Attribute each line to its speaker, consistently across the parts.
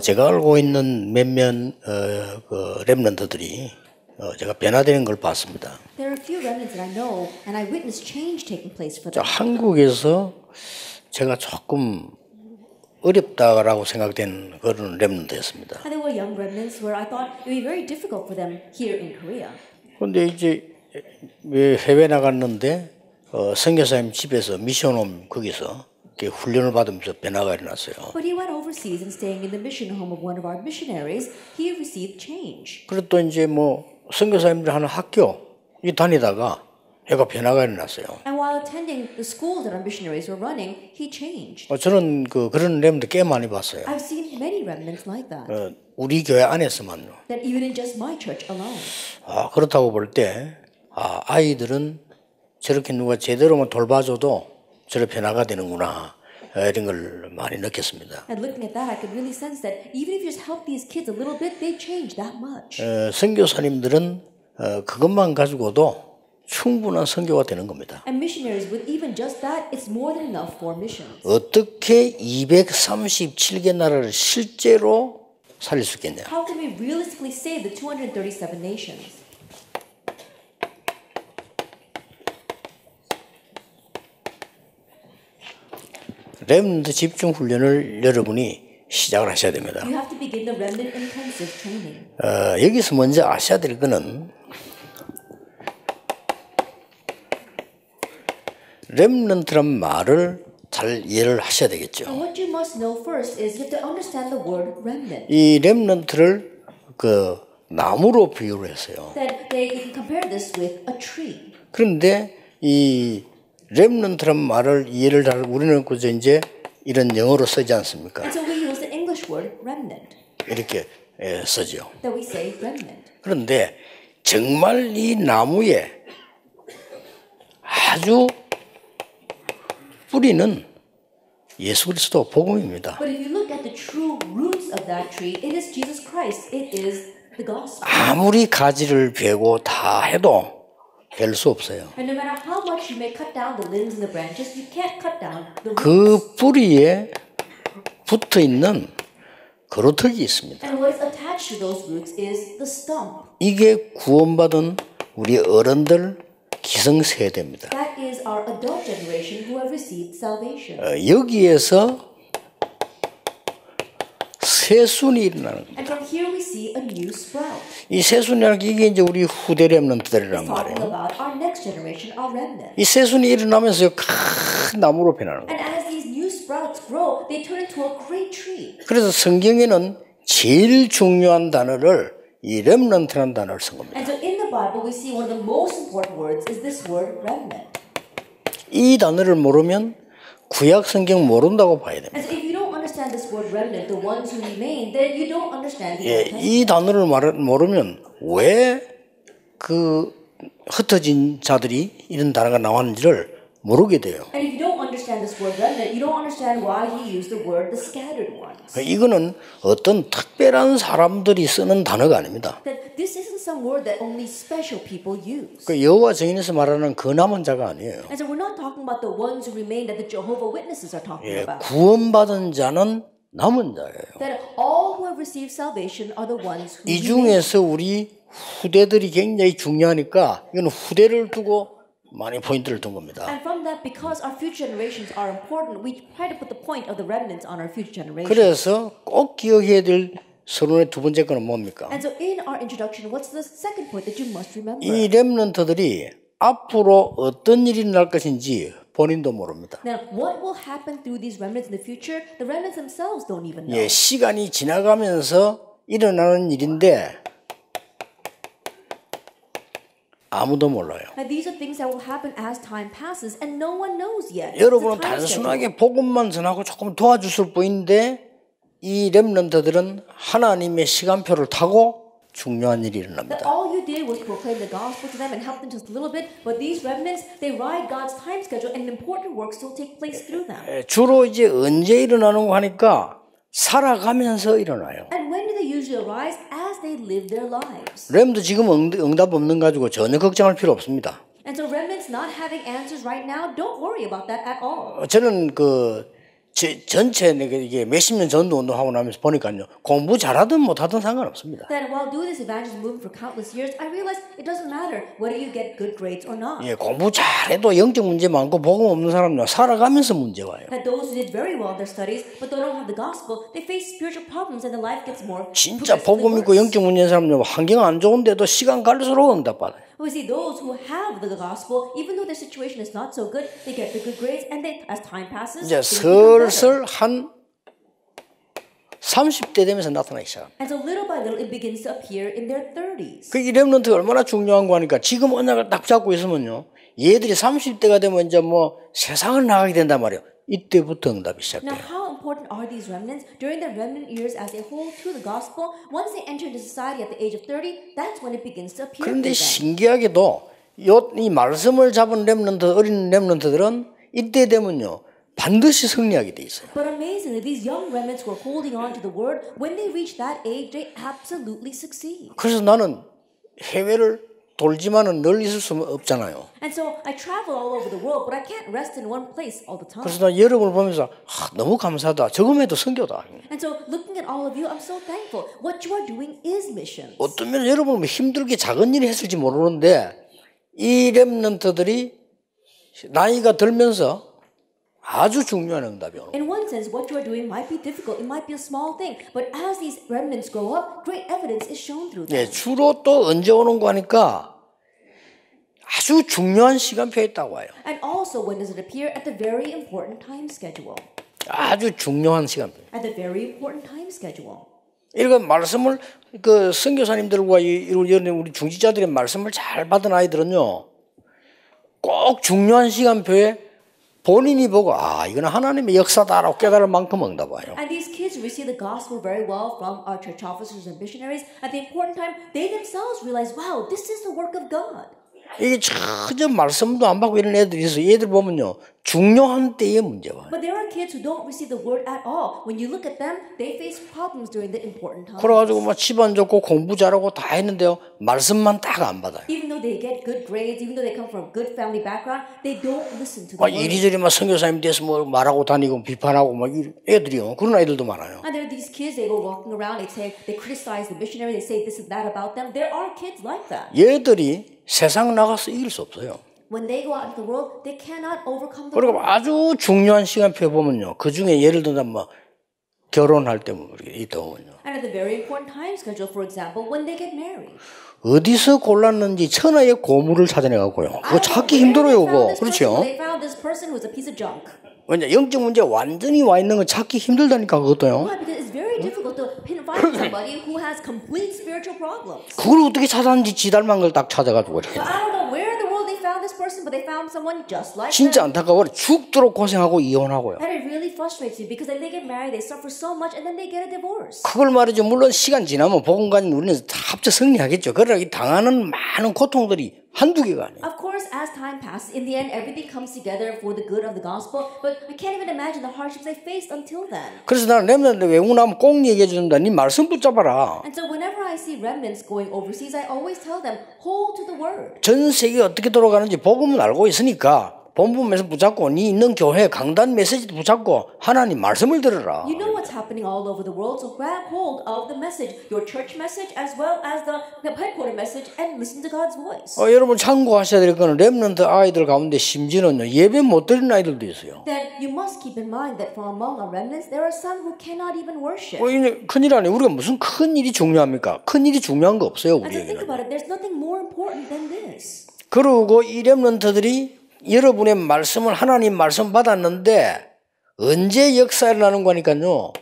Speaker 1: 제가 알고 있는 몇몇 그 렘넌트들이 제가 변화되는 걸 봤습니다.
Speaker 2: There are a few remnants that I know, and I witnessed change taking place for them.
Speaker 1: 한국에서 제가 조금 어렵다라고 생각된 그런 렘넌트였습니다.
Speaker 2: And there were young remnants where I thought it would be very difficult for them here in Korea.
Speaker 1: 그런데 이제 해외 나갔는데 선교사님 집에서 미션홈 거기서 이렇게 훈련을 받으면서 변화가 일어났어요.
Speaker 2: But he went overseas and staying in the mission home of one of our missionaries, he received change.
Speaker 1: 그리고 또 이제 뭐 선교사님들 하는 학교 이 다니다가 애가 변화가 일어났어요.
Speaker 2: And while attending the school that our missionaries were running, he changed.
Speaker 1: 저는 그런 렘들 꽤 많이 봤어요.
Speaker 2: I've seen many remnants like that.
Speaker 1: 우리 교회 안에서만요.
Speaker 2: That even in just my church alone.
Speaker 1: 그렇다고 볼 때 아이들은 저렇게 누가 제대로만 돌봐줘도 저런 변화가 되는구나 이런 걸 많이 느꼈습니다.
Speaker 2: And looking at that, I could really sense that even if you just help these kids a little bit, they change that much.
Speaker 1: 선교사님들은 그것만 가지고도 충분한 선교가 되는 겁니다.
Speaker 2: And missionaries with even just that, it's more than enough for missions.
Speaker 1: 어떻게 237개 나라를 실제로 살릴 수 있겠냐?
Speaker 2: How can we realistically save the 237 nations?
Speaker 1: 렘넌트 집중 훈련을 여러분이 시작을 하셔야 됩니다.
Speaker 2: You have to begin the remnant intensive training.
Speaker 1: 여기서 먼저 아셔야 될 거는 렘넌트란 말을 잘 이해를 하셔야 되겠죠.
Speaker 2: And what you must know first is you have to understand the word remnant.
Speaker 1: 이 렘넌트를 나무로 비유를 했어요.
Speaker 2: That they can compare this with a tree.
Speaker 1: 그런데 이 렘넌트란 말을 이해를 잘 우리는 그저 이제 이런 영어로 쓰지 않습니까?
Speaker 2: And so we use the English word remnant.
Speaker 1: 이렇게 쓰죠.
Speaker 2: That we say remnant.
Speaker 1: 그런데 정말 이 나무에 아주 뿌리는 예수 그리스도 복음입니다.
Speaker 2: But if you look at the true roots of that tree, it is Jesus Christ. It is the gospel.
Speaker 1: 아무리 가지를 베고 다 해도 될 수 없어요.
Speaker 2: And no matter how much you may cut down the limbs and the branches, you can't cut down the roots.
Speaker 1: 그 뿌리에 붙어 있는 그루터기 있습니다.
Speaker 2: And what is attached to those roots is the stump.
Speaker 1: 이게 구원받은 우리 어른들 기성세대입니다.
Speaker 2: That is our adult generation who have received salvation.
Speaker 1: 여기에서 새순이 일어나는 겁니다.
Speaker 2: And from here we see a new sprout.
Speaker 1: 이 새순이라는 게 이게 이제 우리 후대 렘넌트들이란
Speaker 2: Talking
Speaker 1: 말이에요.
Speaker 2: about our next generation, our remnant.
Speaker 1: 이 새순이 일어나면서 큰 나무로 변하는 거예요.
Speaker 2: And as these new sprouts grow, they turn into a great tree.
Speaker 1: 그래서 성경에는 제일 중요한 단어를 이 렘넌트라는 단어를 쓴 겁니다.
Speaker 2: And so in the Bible, we see one of the most important words is this word remnant.
Speaker 1: 이 단어를 모르면 구약 성경 모른다고 봐야 됩니다.
Speaker 2: And so if you don't understand this word remnant, the ones who remain, then you don't understand the Old Testament.
Speaker 1: 이 단어를 모르면 왜 그 흩어진 자들이 이런 단어가 나왔는지를 모르게 돼요.
Speaker 2: And if you don't understand this word remnant, you don't understand why he used the word the scattered ones.
Speaker 1: 이거는 어떤 특별한 사람들이 쓰는 단어가 아닙니다.
Speaker 2: That this isn't some word that only special people use.
Speaker 1: 그 여호와 증인에서 말하는 그 남은 자가 아니에요.
Speaker 2: And so we're not talking about the ones who remain that the Jehovah Witnesses are talking about.
Speaker 1: 구원받은 자는 남은 자예요.
Speaker 2: That all who have received salvation are the ones who
Speaker 1: 이
Speaker 2: remain.
Speaker 1: 중에서 우리 후대들이 굉장히 중요하니까 이건 후대를 두고 많이 포인트를 둔 겁니다.
Speaker 2: And from that, because our future generations are important, we try to put the point of the remnants on our future generations.
Speaker 1: 그래서 꼭 기억해야 될 서론의 두 번째 거는 뭡니까?
Speaker 2: And so in our introduction, what's the second point that you must remember?
Speaker 1: 이 렘넌트들이 앞으로 어떤 일이 날 것인지 본인도 모릅니다.
Speaker 2: Now, what will happen through these remnants in the future? The remnants themselves don't even know.
Speaker 1: 시간이 지나가면서 일어나는 일인데 아무도 몰라요.
Speaker 2: Now, these are things that will happen as time passes, and no one knows yet.
Speaker 1: 여러분은
Speaker 2: It's a time schedule.
Speaker 1: 단순하게 복음만 전하고 조금 도와주실 뿐인데 이 렘넌트들은 하나님의 시간표를 타고 중요한 일이
Speaker 2: That
Speaker 1: 일어납니다.
Speaker 2: all you did was proclaim the gospel to them and help them just a little bit, but these remnants, they ride God's time schedule, and important work still take place through them.
Speaker 1: 주로 이제 언제 일어나는 거 하니까 살아가면서 일어나요.
Speaker 2: And when do they usually arise? As they live their lives.
Speaker 1: 렘도 지금 응답 없는 가지고 전혀 걱정할 필요 없습니다.
Speaker 2: And so remnants not having answers right now, don't worry about that at all.
Speaker 1: 저는 전체 이게 몇십 년 전도 운동하고 나면서 보니까요. 공부 잘하든 못하든 상관없습니다.
Speaker 2: That while doing this evangelism movement for countless years, I realized it doesn't matter whether you get good grades or not.
Speaker 1: 예, 공부 잘해도 영적 문제 많고 복음 없는 사람은 살아가면서 문제 와요.
Speaker 2: That those who did very well in their studies but they don't have the gospel, they face spiritual problems and their life gets more
Speaker 1: 진짜
Speaker 2: progressively
Speaker 1: 복음 있고
Speaker 2: worse.
Speaker 1: 영적 문제인 사람은 환경 안 좋은데도 시간 갈수록 응답받아요.
Speaker 2: We see those who have the gospel, even though their situation is not so good, they get the good grades, and they, as time passes,
Speaker 1: 이제
Speaker 2: things become better.
Speaker 1: 슬슬 한 30대 되면서 나타나기 시작합니다.
Speaker 2: And so little by little, it begins to appear in their 30s.
Speaker 1: 그 이 렘넌트가 얼마나 중요한 거 하니까 지금 언약을 딱 잡고 있으면요. 얘들이 30대가 되면 이제 뭐 세상을 나가게 된단 말이에요. 이때부터 응답이 시작돼요.
Speaker 2: Now, how important are these remnants during their remnant years as they hold to the gospel? Once they enter into society at the age of 30, that's when it begins to appear.
Speaker 1: 그런데
Speaker 2: to them.
Speaker 1: 신기하게도 이 말씀을 잡은 렘넌트, 어린 렘넌트들은 이때 되면요. 반드시 승리하게 돼 있어요.
Speaker 2: But amazingly, these young remnants who are holding on to the word, when they reach that age, they absolutely succeed.
Speaker 1: 그래서 나는 해외를 돌지만은 늘 있을 수 없잖아요.
Speaker 2: And so I travel all over the world, but I can't rest in one place all the time.
Speaker 1: 그래서 나 여러분을 보면서 너무 감사하다. 저금해도 선교다.
Speaker 2: And so looking at all of you, I'm so thankful. What you are doing is missions.
Speaker 1: 어떤 면에 여러분은 힘들게 작은 일을 했을지 모르는데 이 렘넌트들이 나이가 들면서 아주 중요한 응답이 오는 거예요.
Speaker 2: In one sense, what you are doing might be difficult. It might be a small thing. But as these remnants grow up, great evidence is shown through them.
Speaker 1: 예, 주로 또 언제 오는 거 하니까 아주 중요한 시간표에 있다고 와요.
Speaker 2: And also, when does it appear? At the very important time schedule.
Speaker 1: 아주 중요한 시간표.
Speaker 2: At the very important time schedule.
Speaker 1: 이런 말씀을 그 선교사님들과 우리 중지자들의 말씀을 잘 받은 아이들은요, 꼭 중요한 시간표에 본인이 보고 이거는 하나님의 역사다라고 깨달을 만큼 응답 와요.
Speaker 2: And these kids who receive the gospel very well from our church officers and missionaries, at the important time, they themselves realize, wow, this is the work of God.
Speaker 1: 이게 전혀 말씀도 안 받고 이런 애들이 있어요. 얘들 보면요, 중요한 때에 문제 와요.
Speaker 2: But there are kids who don't receive the word at all. When you look at them, they face problems during the important times.
Speaker 1: 그래가지고 막 집안 좋고 공부 잘하고 다 했는데요, 말씀만 딱 안 받아요.
Speaker 2: Even though they get good grades, even though they come from a good family background, they don't listen to the
Speaker 1: 막
Speaker 2: word.
Speaker 1: 이리저리 막 선교사님 돼서 뭐 말하고 다니고 비판하고 막 애들이요, 그런 아이들도 많아요.
Speaker 2: And there are these kids, they go walking around, they criticize the missionary, they say this and that about them. There are kids like that.
Speaker 1: 얘들이 세상 나가서 이길 수 없어요.
Speaker 2: When they go out into the world, they cannot overcome the
Speaker 1: 그리고
Speaker 2: world.
Speaker 1: 아주 중요한 시간표에 보면요, 그 중에 예를 들면 뭐 결혼할 때 있다 보면요,
Speaker 2: And at the very important time schedule, for example, when they get married.
Speaker 1: 어디서 골랐는지 천하의 고물을 찾아내갖고요. 그거 찾기 힘들어요, 그거. 그렇죠?
Speaker 2: They found this person who's a piece of junk.
Speaker 1: 왜냐, 영적 문제 완전히 와 있는 거 찾기 힘들다니까, 그것도요.
Speaker 2: Why? Because it's very difficult to find somebody who has complete spiritual problems.
Speaker 1: 그걸 어떻게 찾았는지 지 닮은 걸 딱 찾아가지고 그래.
Speaker 2: So I don't know where in the world they found this person, but they found someone just like
Speaker 1: 진짜
Speaker 2: them.
Speaker 1: 안타까워요. 죽도록 고생하고 이혼하고요.
Speaker 2: And it really frustrates you because then they get married, they suffer so much, and then they get a divorce.
Speaker 1: 그걸 말이죠. 물론 시간 지나면 복음 가진 우리는 다 합쳐 승리하겠죠. 그러나 이 당하는 많은 고통들이 한두 개가 아니에요.
Speaker 2: Of course, as time passes, in the end, everything comes together for the good of the gospel. But I can't even imagine the hardships they faced until then.
Speaker 1: 그래서 나는 렘넌트 외국 나면 꼭 얘기해 준다. 네 말씀 붙잡아라.
Speaker 2: And so whenever I see remnants going overseas, I always tell them, hold to the word.
Speaker 1: 전 세계 어떻게 돌아가는지 복음은 알고 있으니까 본부에서 붙잡고 네 있는 교회 강단 메시지도 붙잡고 하나님 말씀을 들으라.
Speaker 2: You know what's happening all over the world, so grab hold of the message, your church message as well as the headquarter message, and listen to God's voice.
Speaker 1: 여러분 참고하셔야 될 거는 렘넌트 아이들 가운데 심지어는요, 예배 못 드리는 아이들도 있어요.
Speaker 2: Then you must keep in mind that from among our remnants, there are some who cannot even worship.
Speaker 1: 이제 큰일 아니에요. 우리가 무슨 큰 일이 중요합니까? 큰 일이 중요한 거 없어요,
Speaker 2: And so think
Speaker 1: 우리에게는.
Speaker 2: about it, there's nothing more important than this.
Speaker 1: 그리고 이 렘넌트들이 여러분의 말씀을 하나님 말씀 받았는데 언제 역사를 하는 거니까요,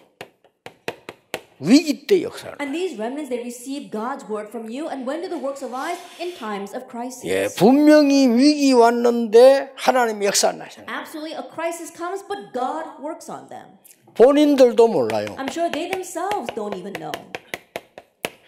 Speaker 1: 위기 때 역사를.
Speaker 2: And these remnants, they receive God's word from you. And when do the works arise? In times of crisis.
Speaker 1: 예, 분명히 위기 왔는데 하나님의 역사를 하시는.
Speaker 2: Absolutely, a crisis comes, but God works on them.
Speaker 1: 본인들도 몰라요.
Speaker 2: I'm sure they themselves don't even know.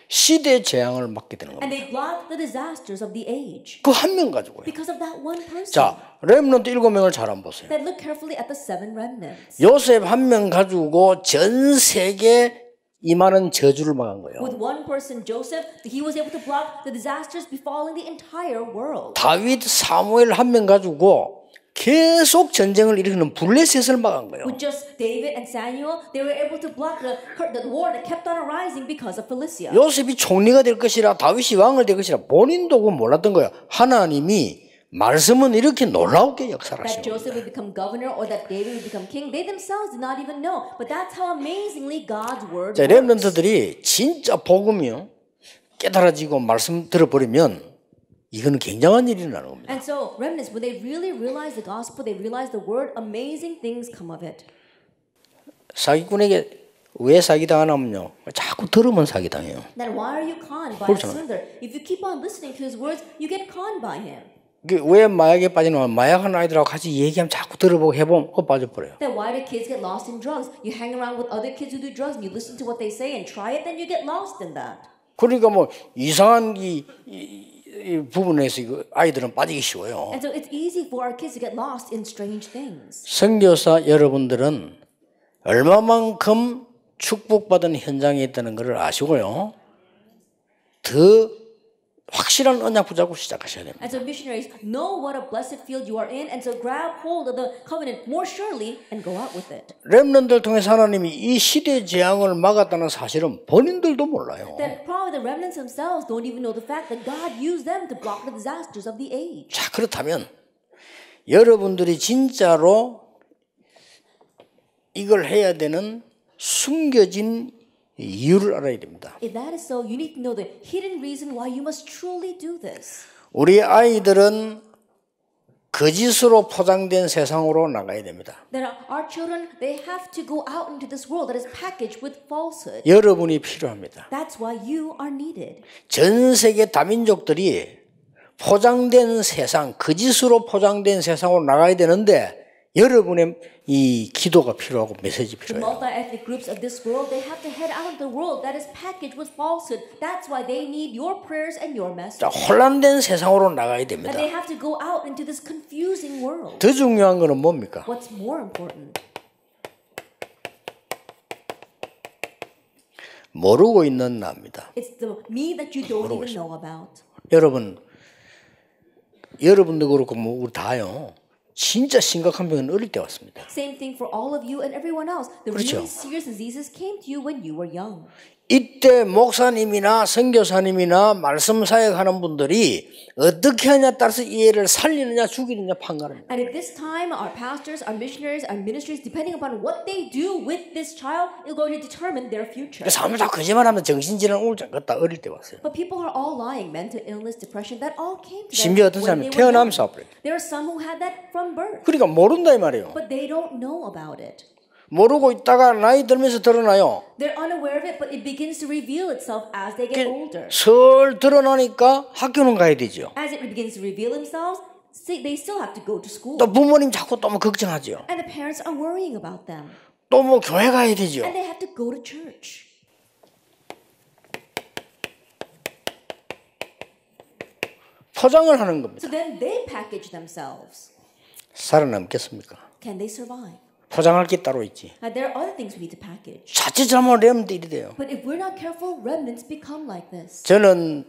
Speaker 1: 시대 재앙을 맞게 되는
Speaker 2: And
Speaker 1: 겁니다.
Speaker 2: they block the disasters of the age
Speaker 1: 그 한 명 가지고요.
Speaker 2: because of that one person.
Speaker 1: 자, 렘넌트 7명을 잘 한번 보세요.
Speaker 2: Then look carefully at the 7 remnants.
Speaker 1: 요셉 한 명 가지고 전 세계 임하는 저주를 막은 거예요.
Speaker 2: With one person, Joseph, he was able to block the disasters befalling the entire world.
Speaker 1: 다윗 사무엘 한 명 가지고 계속 전쟁을 일으키는 블레셋을 막은 거예요.
Speaker 2: With just David and Samuel, they were able to block the war that kept on arising because of Philistia.
Speaker 1: 요셉이 총리가 될 것이라 다윗이 왕을 될 것이라 본인도 그건 몰랐던 거예요. 하나님이 말씀은 이렇게 놀라우게 역사하시는
Speaker 2: That Joseph
Speaker 1: 거예요.
Speaker 2: would become governor or that David would become king, they themselves did not even know. But that's how amazingly God's word
Speaker 1: 자,
Speaker 2: works.
Speaker 1: 렘넌트들이 진짜 복음이요 깨달아지고 말씀 들어버리면 이거는 굉장한 일이 나는 겁니다.
Speaker 2: And so remnants, when they really realize the gospel, they realize the word, amazing things come of it.
Speaker 1: 사기꾼에게 왜 사기당하냐면요, 자꾸 들으면 사기당해요.
Speaker 2: Then why are you conned by a
Speaker 1: 그렇죠.
Speaker 2: swindler? If you keep on listening to his words, you get conned by him.
Speaker 1: 왜 마약에 빠지냐면 마약하는 아이들하고 같이 얘기하면 자꾸 들어보고 해보면 그거 빠져버려요.
Speaker 2: Then why do kids get lost in drugs? You hang around with other kids who do drugs and you listen to what they say and try it, then you get lost in that.
Speaker 1: 그러니까 뭐 이상한 이 부분에서 이거 아이들은 빠지기 쉬워요.
Speaker 2: And so it's easy for our kids to get lost in strange things.
Speaker 1: 선교사 여러분들은 얼마만큼 축복받은 현장에 있다는 것을 아시고요. 더 확실한 언약 붙잡고 시작하셔야 됩니다.
Speaker 2: And so missionaries know what a blessed field you are in, and so grab hold of the covenant more surely and go out with it.
Speaker 1: 렘넌트를 통해서 하나님이 이 시대 재앙을 막았다는 사실은 본인들도 몰라요.
Speaker 2: Then probably the remnants themselves don't even know the fact that God used them to block the disasters of the age.
Speaker 1: 자, 그렇다면 여러분들이 진짜로 이걸 해야 되는 숨겨진 이유를 알아야 됩니다.
Speaker 2: If that is so, you need to know the hidden reason why you must truly do this.
Speaker 1: 우리 아이들은 거짓으로 포장된 세상으로 나가야 됩니다.
Speaker 2: That our children, they have to go out into this world that is packaged with falsehood.
Speaker 1: 여러분이 필요합니다.
Speaker 2: That's why you are needed.
Speaker 1: 전 세계 다민족들이 포장된 세상, 거짓으로 포장된 세상으로 나가야 되는데 여러분의 이 기도가 필요하고 메시지
Speaker 2: The
Speaker 1: 필요해요.
Speaker 2: multi-ethnic groups of this world, they have to head out into the world that is packaged with falsehood. That's why they need your prayers and your message.
Speaker 1: 자, 혼란된 세상으로 나가야
Speaker 2: And
Speaker 1: 됩니다.
Speaker 2: they have to go out into this confusing world.
Speaker 1: 더 중요한 거는 뭡니까?
Speaker 2: What's more important?
Speaker 1: 모르고 있는 나입니다.
Speaker 2: It's the me that you don't even know about.
Speaker 1: 여러분도 그렇고 뭐 우리 다요. 진짜 심각한 병은 어릴 때 왔습니다.
Speaker 2: Same thing for all of you and everyone else. The
Speaker 1: 그렇죠.
Speaker 2: really serious diseases came to you when you were young.
Speaker 1: 이때 목사님이나 선교사님이나 말씀 사역하는 분들이 어떻게 하냐에 따라서 이 애를 살리느냐 죽이느냐 판가릅니다.
Speaker 2: And at this time, our pastors, our missionaries, our ministries, depending upon what they do with this child, is going to determine their future.
Speaker 1: 사람들 다 거짓말하면 정신질환 우울증 같다 어릴 때 왔어요.
Speaker 2: But people are all lying. Mental illness, depression, that all came to them
Speaker 1: 심지어 어떤
Speaker 2: when
Speaker 1: 사람이
Speaker 2: they were young.
Speaker 1: 태어나면서 와버려요.
Speaker 2: There are some who had that from birth,
Speaker 1: 그러니까 모른다 이 말이에요.
Speaker 2: but they don't know about it.
Speaker 1: 모르고 있다가 나이 들면서 드러나요.
Speaker 2: They're unaware of it, but it begins to reveal itself as they get older.
Speaker 1: 슬 드러나니까 학교는 가야 되죠.
Speaker 2: As it begins to reveal themselves, they still have to go to school.
Speaker 1: 또 부모님 자꾸 또 뭐 걱정하죠.
Speaker 2: And the parents are worrying about them.
Speaker 1: 또 뭐 교회 가야 되죠.
Speaker 2: And they have to go to church.
Speaker 1: 포장을 하는 겁니다.
Speaker 2: So then they package themselves.
Speaker 1: 살아남겠습니까?
Speaker 2: Can they survive?
Speaker 1: 포장할 게 따로 있지.
Speaker 2: There are other things we need to package.
Speaker 1: 자칫 잘못하면 이리 돼요.
Speaker 2: But if we're not careful, remnants become like this.
Speaker 1: 저는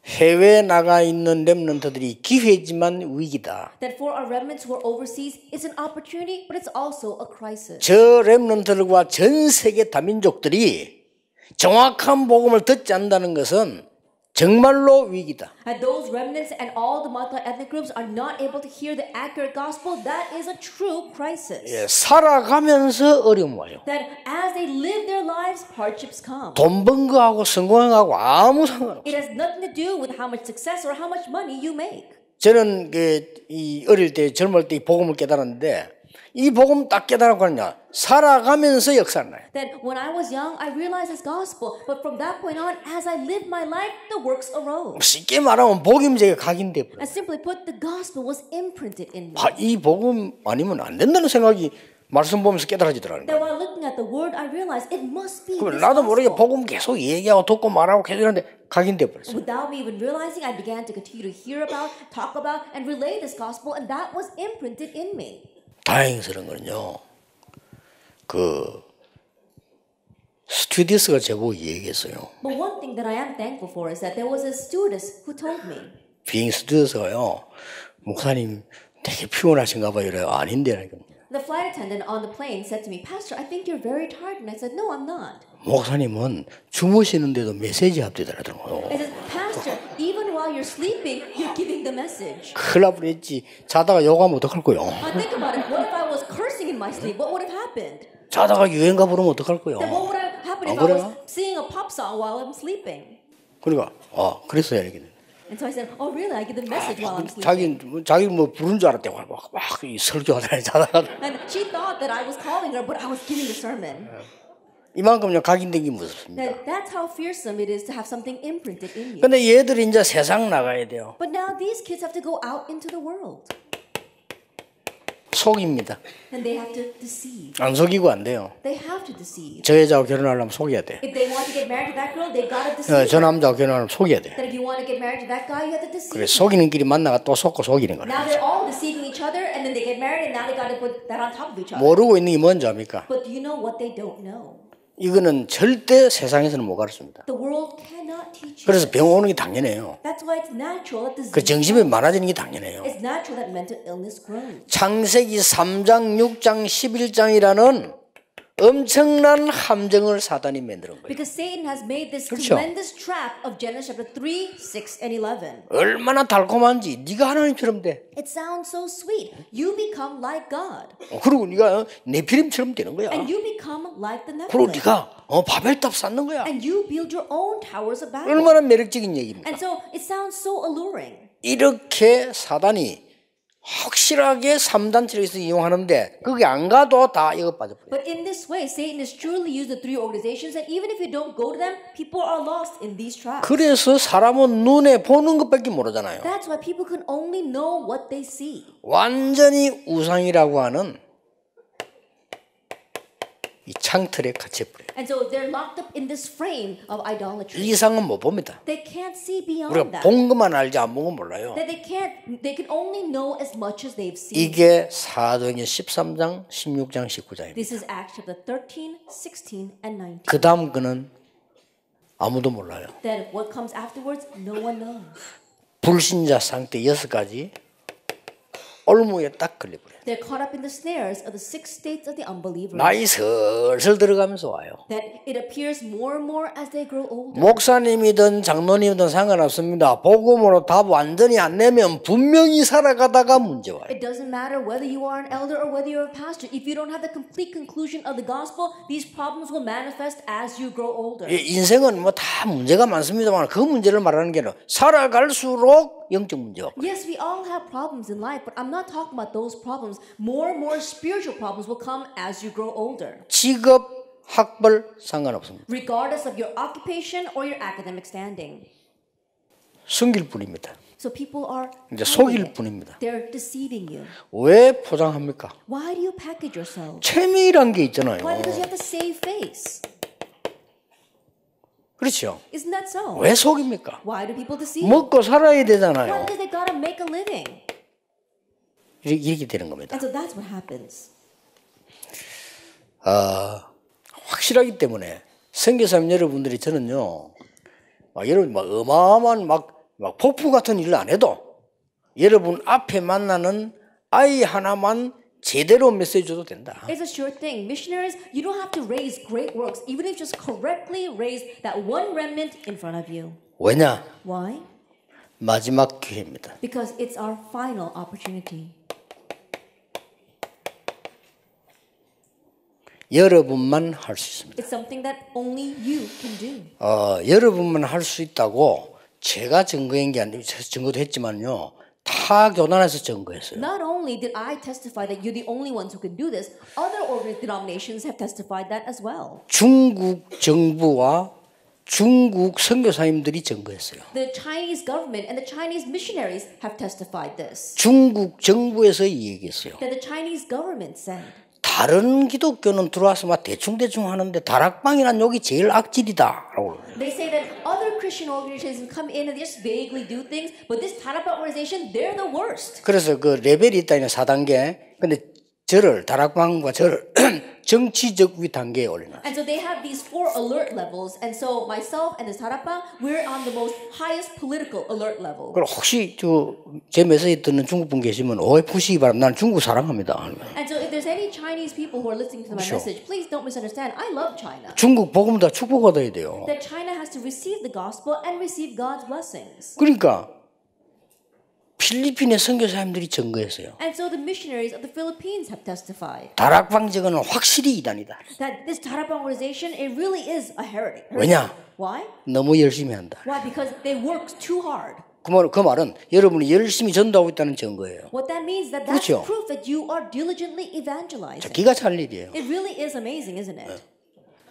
Speaker 1: 해외에 나가 있는 렘넌트들이 기회지만 위기다.
Speaker 2: That for our remnants who are overseas, it's an opportunity, but it's also a crisis.
Speaker 1: 저 렘넌트들과 전 세계 다민족들이 정확한 복음을 듣지 않는다는 것은 정말로 위기다.
Speaker 2: And those remnants and all the multi-ethnic groups are not able to hear the accurate gospel. That is a true crisis.
Speaker 1: 예, 살아가면서 어려움 와요.
Speaker 2: That as they live their lives, hardships come.
Speaker 1: 돈 번 거하고 성공한 거하고 아무 상관없어요.
Speaker 2: It has nothing to do with how much success or how much money you make.
Speaker 1: 저는 이 어릴 때 젊을 때 이 복음을 깨달았는데 이 복음 딱 깨달았고 하느냐 살아가면서 역사를 나요.
Speaker 2: That when I was young, I realized this gospel, but from that point on, as I lived my life, the works arose.
Speaker 1: 쉽게 말하면 복음제가 각인돼 버려.
Speaker 2: And simply put, the gospel was imprinted in me.
Speaker 1: 이 복음 아니면 안 된다는 생각이 말씀 보면서 깨달아지더라는
Speaker 2: That
Speaker 1: 거예요.
Speaker 2: while looking at the word, I realized it must be
Speaker 1: 그럼
Speaker 2: this
Speaker 1: 나도 모르게
Speaker 2: gospel.
Speaker 1: 복음 계속 얘기하고 듣고 말하고 계속 이러는데 각인돼 버렸어요.
Speaker 2: Without me even realizing, I began to continue to hear about, talk about, and relay this gospel, and that was imprinted in me.
Speaker 1: 다행스러운 거는요. 그 스튜디스가 저보고 얘기했어요.
Speaker 2: But one thing that I am thankful for is that there was a stewardess who told me,
Speaker 1: 비행 스튜디스가요. 목사님 되게 피곤하신가 봐요. 이래요. 아닌데.
Speaker 2: The flight attendant on the plane said to me, Pastor, I think you're very tired. And I said, no, I'm not.
Speaker 1: 목사님은 주무시는데도 메시지 합디더라고요.
Speaker 2: I said, Pastor, even while you're sleeping, you're giving the message.
Speaker 1: 큰일 날 뻔했지. 자다가 욕하면 어떡할 거요?
Speaker 2: Think about it. What if I was cursing in my sleep? What would have happened?
Speaker 1: 자다가 유행가 부르면 어떡할 거요?
Speaker 2: Then what would have happened if
Speaker 1: 안
Speaker 2: I was
Speaker 1: 그래요?
Speaker 2: singing a pop song while I'm sleeping?
Speaker 1: 그러니까 그랬어야 되겠네.
Speaker 2: And so I said, oh, really? I give the message while I'm sleeping.
Speaker 1: 자기 뭐 부른 줄 알았대. 막이 설교하다니 자다가
Speaker 2: And she thought that I was calling her, but I was giving the sermon.
Speaker 1: 이만큼요 각인되기 무섭습니다.
Speaker 2: That's how fearsome it is to have something imprinted in you.
Speaker 1: 근데 얘들이 이제 세상 나가야 돼요.
Speaker 2: But now these kids have to go out into the world.
Speaker 1: 속입니다.
Speaker 2: And they have to deceive.
Speaker 1: 안 속이고 안 돼요.
Speaker 2: They have to deceive.
Speaker 1: 저 여자하고 결혼하려면 속여야 돼.
Speaker 2: If they want to get married to that girl, they gotta deceive.
Speaker 1: 저 남자하고 결혼하려면 속여야 돼.
Speaker 2: That if you want to get married to that guy, you have to deceive.
Speaker 1: 그래 속이는 길이 만나가 또 속고 속이는 거야.
Speaker 2: Now they're all deceiving each other, and then they get married, and now they gotta put that on top of each other.
Speaker 1: 모르고 있는 게 뭔지 압니까?
Speaker 2: But do you know what they don't know?
Speaker 1: 이거는 절대 세상에서는 못 가르칩니다.
Speaker 2: The world cannot teach you.
Speaker 1: 그래서 병 오는 게 당연해요.
Speaker 2: That's why it's natural that disease.
Speaker 1: 그 정신이 많아지는 게 당연해요.
Speaker 2: It's natural that mental illness grows.
Speaker 1: 창세기 3장, 6장, 11장이라는 엄청난 함정을 사단이 만드는 거예요.
Speaker 2: Because Satan has made this
Speaker 1: 그렇죠.
Speaker 2: tremendous trap of Genesis chapter 3, 6, and 11.
Speaker 1: 얼마나 달콤한지 네가 하나님처럼 돼.
Speaker 2: It sounds so sweet. You become like God.
Speaker 1: 그리고 네가 네피림처럼 되는 거야.
Speaker 2: And you become like the
Speaker 1: 그리고
Speaker 2: Nephilim.
Speaker 1: 네가 바벨탑 쌓는 거야.
Speaker 2: And you build your own towers of Babel.
Speaker 1: 얼마나 매력적인 얘기입니까?
Speaker 2: And so it sounds so alluring.
Speaker 1: 이렇게 사단이 확실하게 3단체를 이용하는데 거기 안 가도 다 이거 빠져버려요.
Speaker 2: But in this way, Satan has truly used the three organizations, and even if you don't go to them, people are lost in these traps.
Speaker 1: 그래서 사람은 눈에 보는 것밖에 모르잖아요.
Speaker 2: That's why people can only know what they see.
Speaker 1: 완전히 우상이라고 하는 이 창틀에 갇혀버려요.
Speaker 2: And so they're locked up in this frame of idolatry.
Speaker 1: 이상은 못 봅니다.
Speaker 2: They can't see beyond
Speaker 1: 우리가
Speaker 2: that.
Speaker 1: 본 것만 알지 안 본 건 몰라요.
Speaker 2: That they can only know as much as they've seen.
Speaker 1: 이게 사도행전 13장, 16장, 19장입니다.
Speaker 2: This is Acts chapter 13, 16, and 19.
Speaker 1: 그 다음 거는 아무도 몰라요.
Speaker 2: Then what comes afterwards, no one knows.
Speaker 1: 불신자 상태 6가지 올무에 딱 걸려버려요.
Speaker 2: They're caught up in the snares of the 6 states of the unbelievers.
Speaker 1: 나이 슬슬 들어가면서 와요.
Speaker 2: That it appears more and more as they grow older.
Speaker 1: 목사님이든 장로님이든 상관없습니다. 복음으로 답 완전히 안 내면 분명히 살아가다가 문제 와요.
Speaker 2: It doesn't matter whether you are an elder or whether you're a pastor. If you don't have the complete conclusion of the gospel, these problems will manifest as you grow older.
Speaker 1: 인생은 뭐 다 문제가 많습니다만 그 문제를 말하는 게 아니라 살아갈수록 영적 문제가
Speaker 2: Yes, we all have problems in life, but I'm not talking about those problems. More and more spiritual problems will come as you grow older.
Speaker 1: 직업, 학벌 상관없습니다.
Speaker 2: Regardless of your occupation or your academic standing.
Speaker 1: 숨길 뿐입니다.
Speaker 2: So people are
Speaker 1: 이제 속일 뿐입니다.
Speaker 2: They're deceiving you.
Speaker 1: 왜 포장합니까?
Speaker 2: Why do you package yourself?
Speaker 1: 체미란 게 있잖아요.
Speaker 2: Why? Because you have to save face.
Speaker 1: 그렇죠.
Speaker 2: Isn't that so?
Speaker 1: 왜 속입니까?
Speaker 2: Why do people deceive?
Speaker 1: 먹고 살아야
Speaker 2: Why?
Speaker 1: 되잖아요.
Speaker 2: Because they gotta make a living.
Speaker 1: 이렇게 되는 겁니다.
Speaker 2: And so that's what happens.
Speaker 1: 확실하기 때문에 선교사님 여러분들이 저는요, 여러분 어마어마한 막 폭풍 같은 일을 안 해도 여러분 앞에 만나는 아이 하나만 제대로 메시지 줘도 된다.
Speaker 2: It's a sure thing. Missionaries, you don't have to raise great works, even if you just correctly raise that one remnant in front of you.
Speaker 1: 왜냐?
Speaker 2: Why?
Speaker 1: 마지막 기회입니다.
Speaker 2: Because it's our final opportunity.
Speaker 1: 여러분만 할 수 있습니다.
Speaker 2: It's something that only you can do.
Speaker 1: 여러분만 할 수 있다고 제가 증거한 게 아니고 증거도 했지만요. 다 교단에서 증거했어요.
Speaker 2: Not only did I testify that you're the only ones who can do this, other denominations have testified that as well.
Speaker 1: 중국 정부와 중국 선교사님들이 증거했어요.
Speaker 2: The Chinese government and the Chinese missionaries have testified this.
Speaker 1: 중국 정부에서 이 얘기했어요.
Speaker 2: That the Chinese government said.
Speaker 1: 다른 기독교는 들어와서 막 대충대충 하는데 다락방이란 욕이 제일 악질이다라고.
Speaker 2: They say that other Christian organizations come in and they just vaguely do things, but this 다락방 organization, they're the worst.
Speaker 1: 그래서 그 레벨이 있다는 4단계. 근데 저를 다락방과 저를 정치적 위 단계에 올려놨어요.
Speaker 2: And so they have these 4 alert levels. And so myself and the Sarapa, we're on the most highest political alert level.
Speaker 1: 그럼 혹시 제 메시지 듣는 중국 분 계시면 오해 푸시기 바랍니다. 나는 중국 사랑합니다.
Speaker 2: And so if there's any Chinese people who are listening to my message, please don't misunderstand. I love China.
Speaker 1: 중국 복음 다 축복받아야 돼요.
Speaker 2: That China has to receive the gospel and receive God's blessings.
Speaker 1: 그러니까 필리핀의 선교사님들이 증거했어요.
Speaker 2: And so the missionaries of the Philippines have testified
Speaker 1: 다락방 증언은 확실히 이단이다.
Speaker 2: that this Tarapang organization, it really is a heretic.
Speaker 1: 왜냐?
Speaker 2: Why?
Speaker 1: 너무 열심히 한다.
Speaker 2: Why? Because they work too hard.
Speaker 1: 그 말은 여러분이 열심히 전도하고 있다는 증거예요.
Speaker 2: What that means that that's
Speaker 1: 그렇죠.
Speaker 2: proof that you are diligently evangelizing.
Speaker 1: 기가 찰 일이에요.
Speaker 2: It really is amazing, isn't it?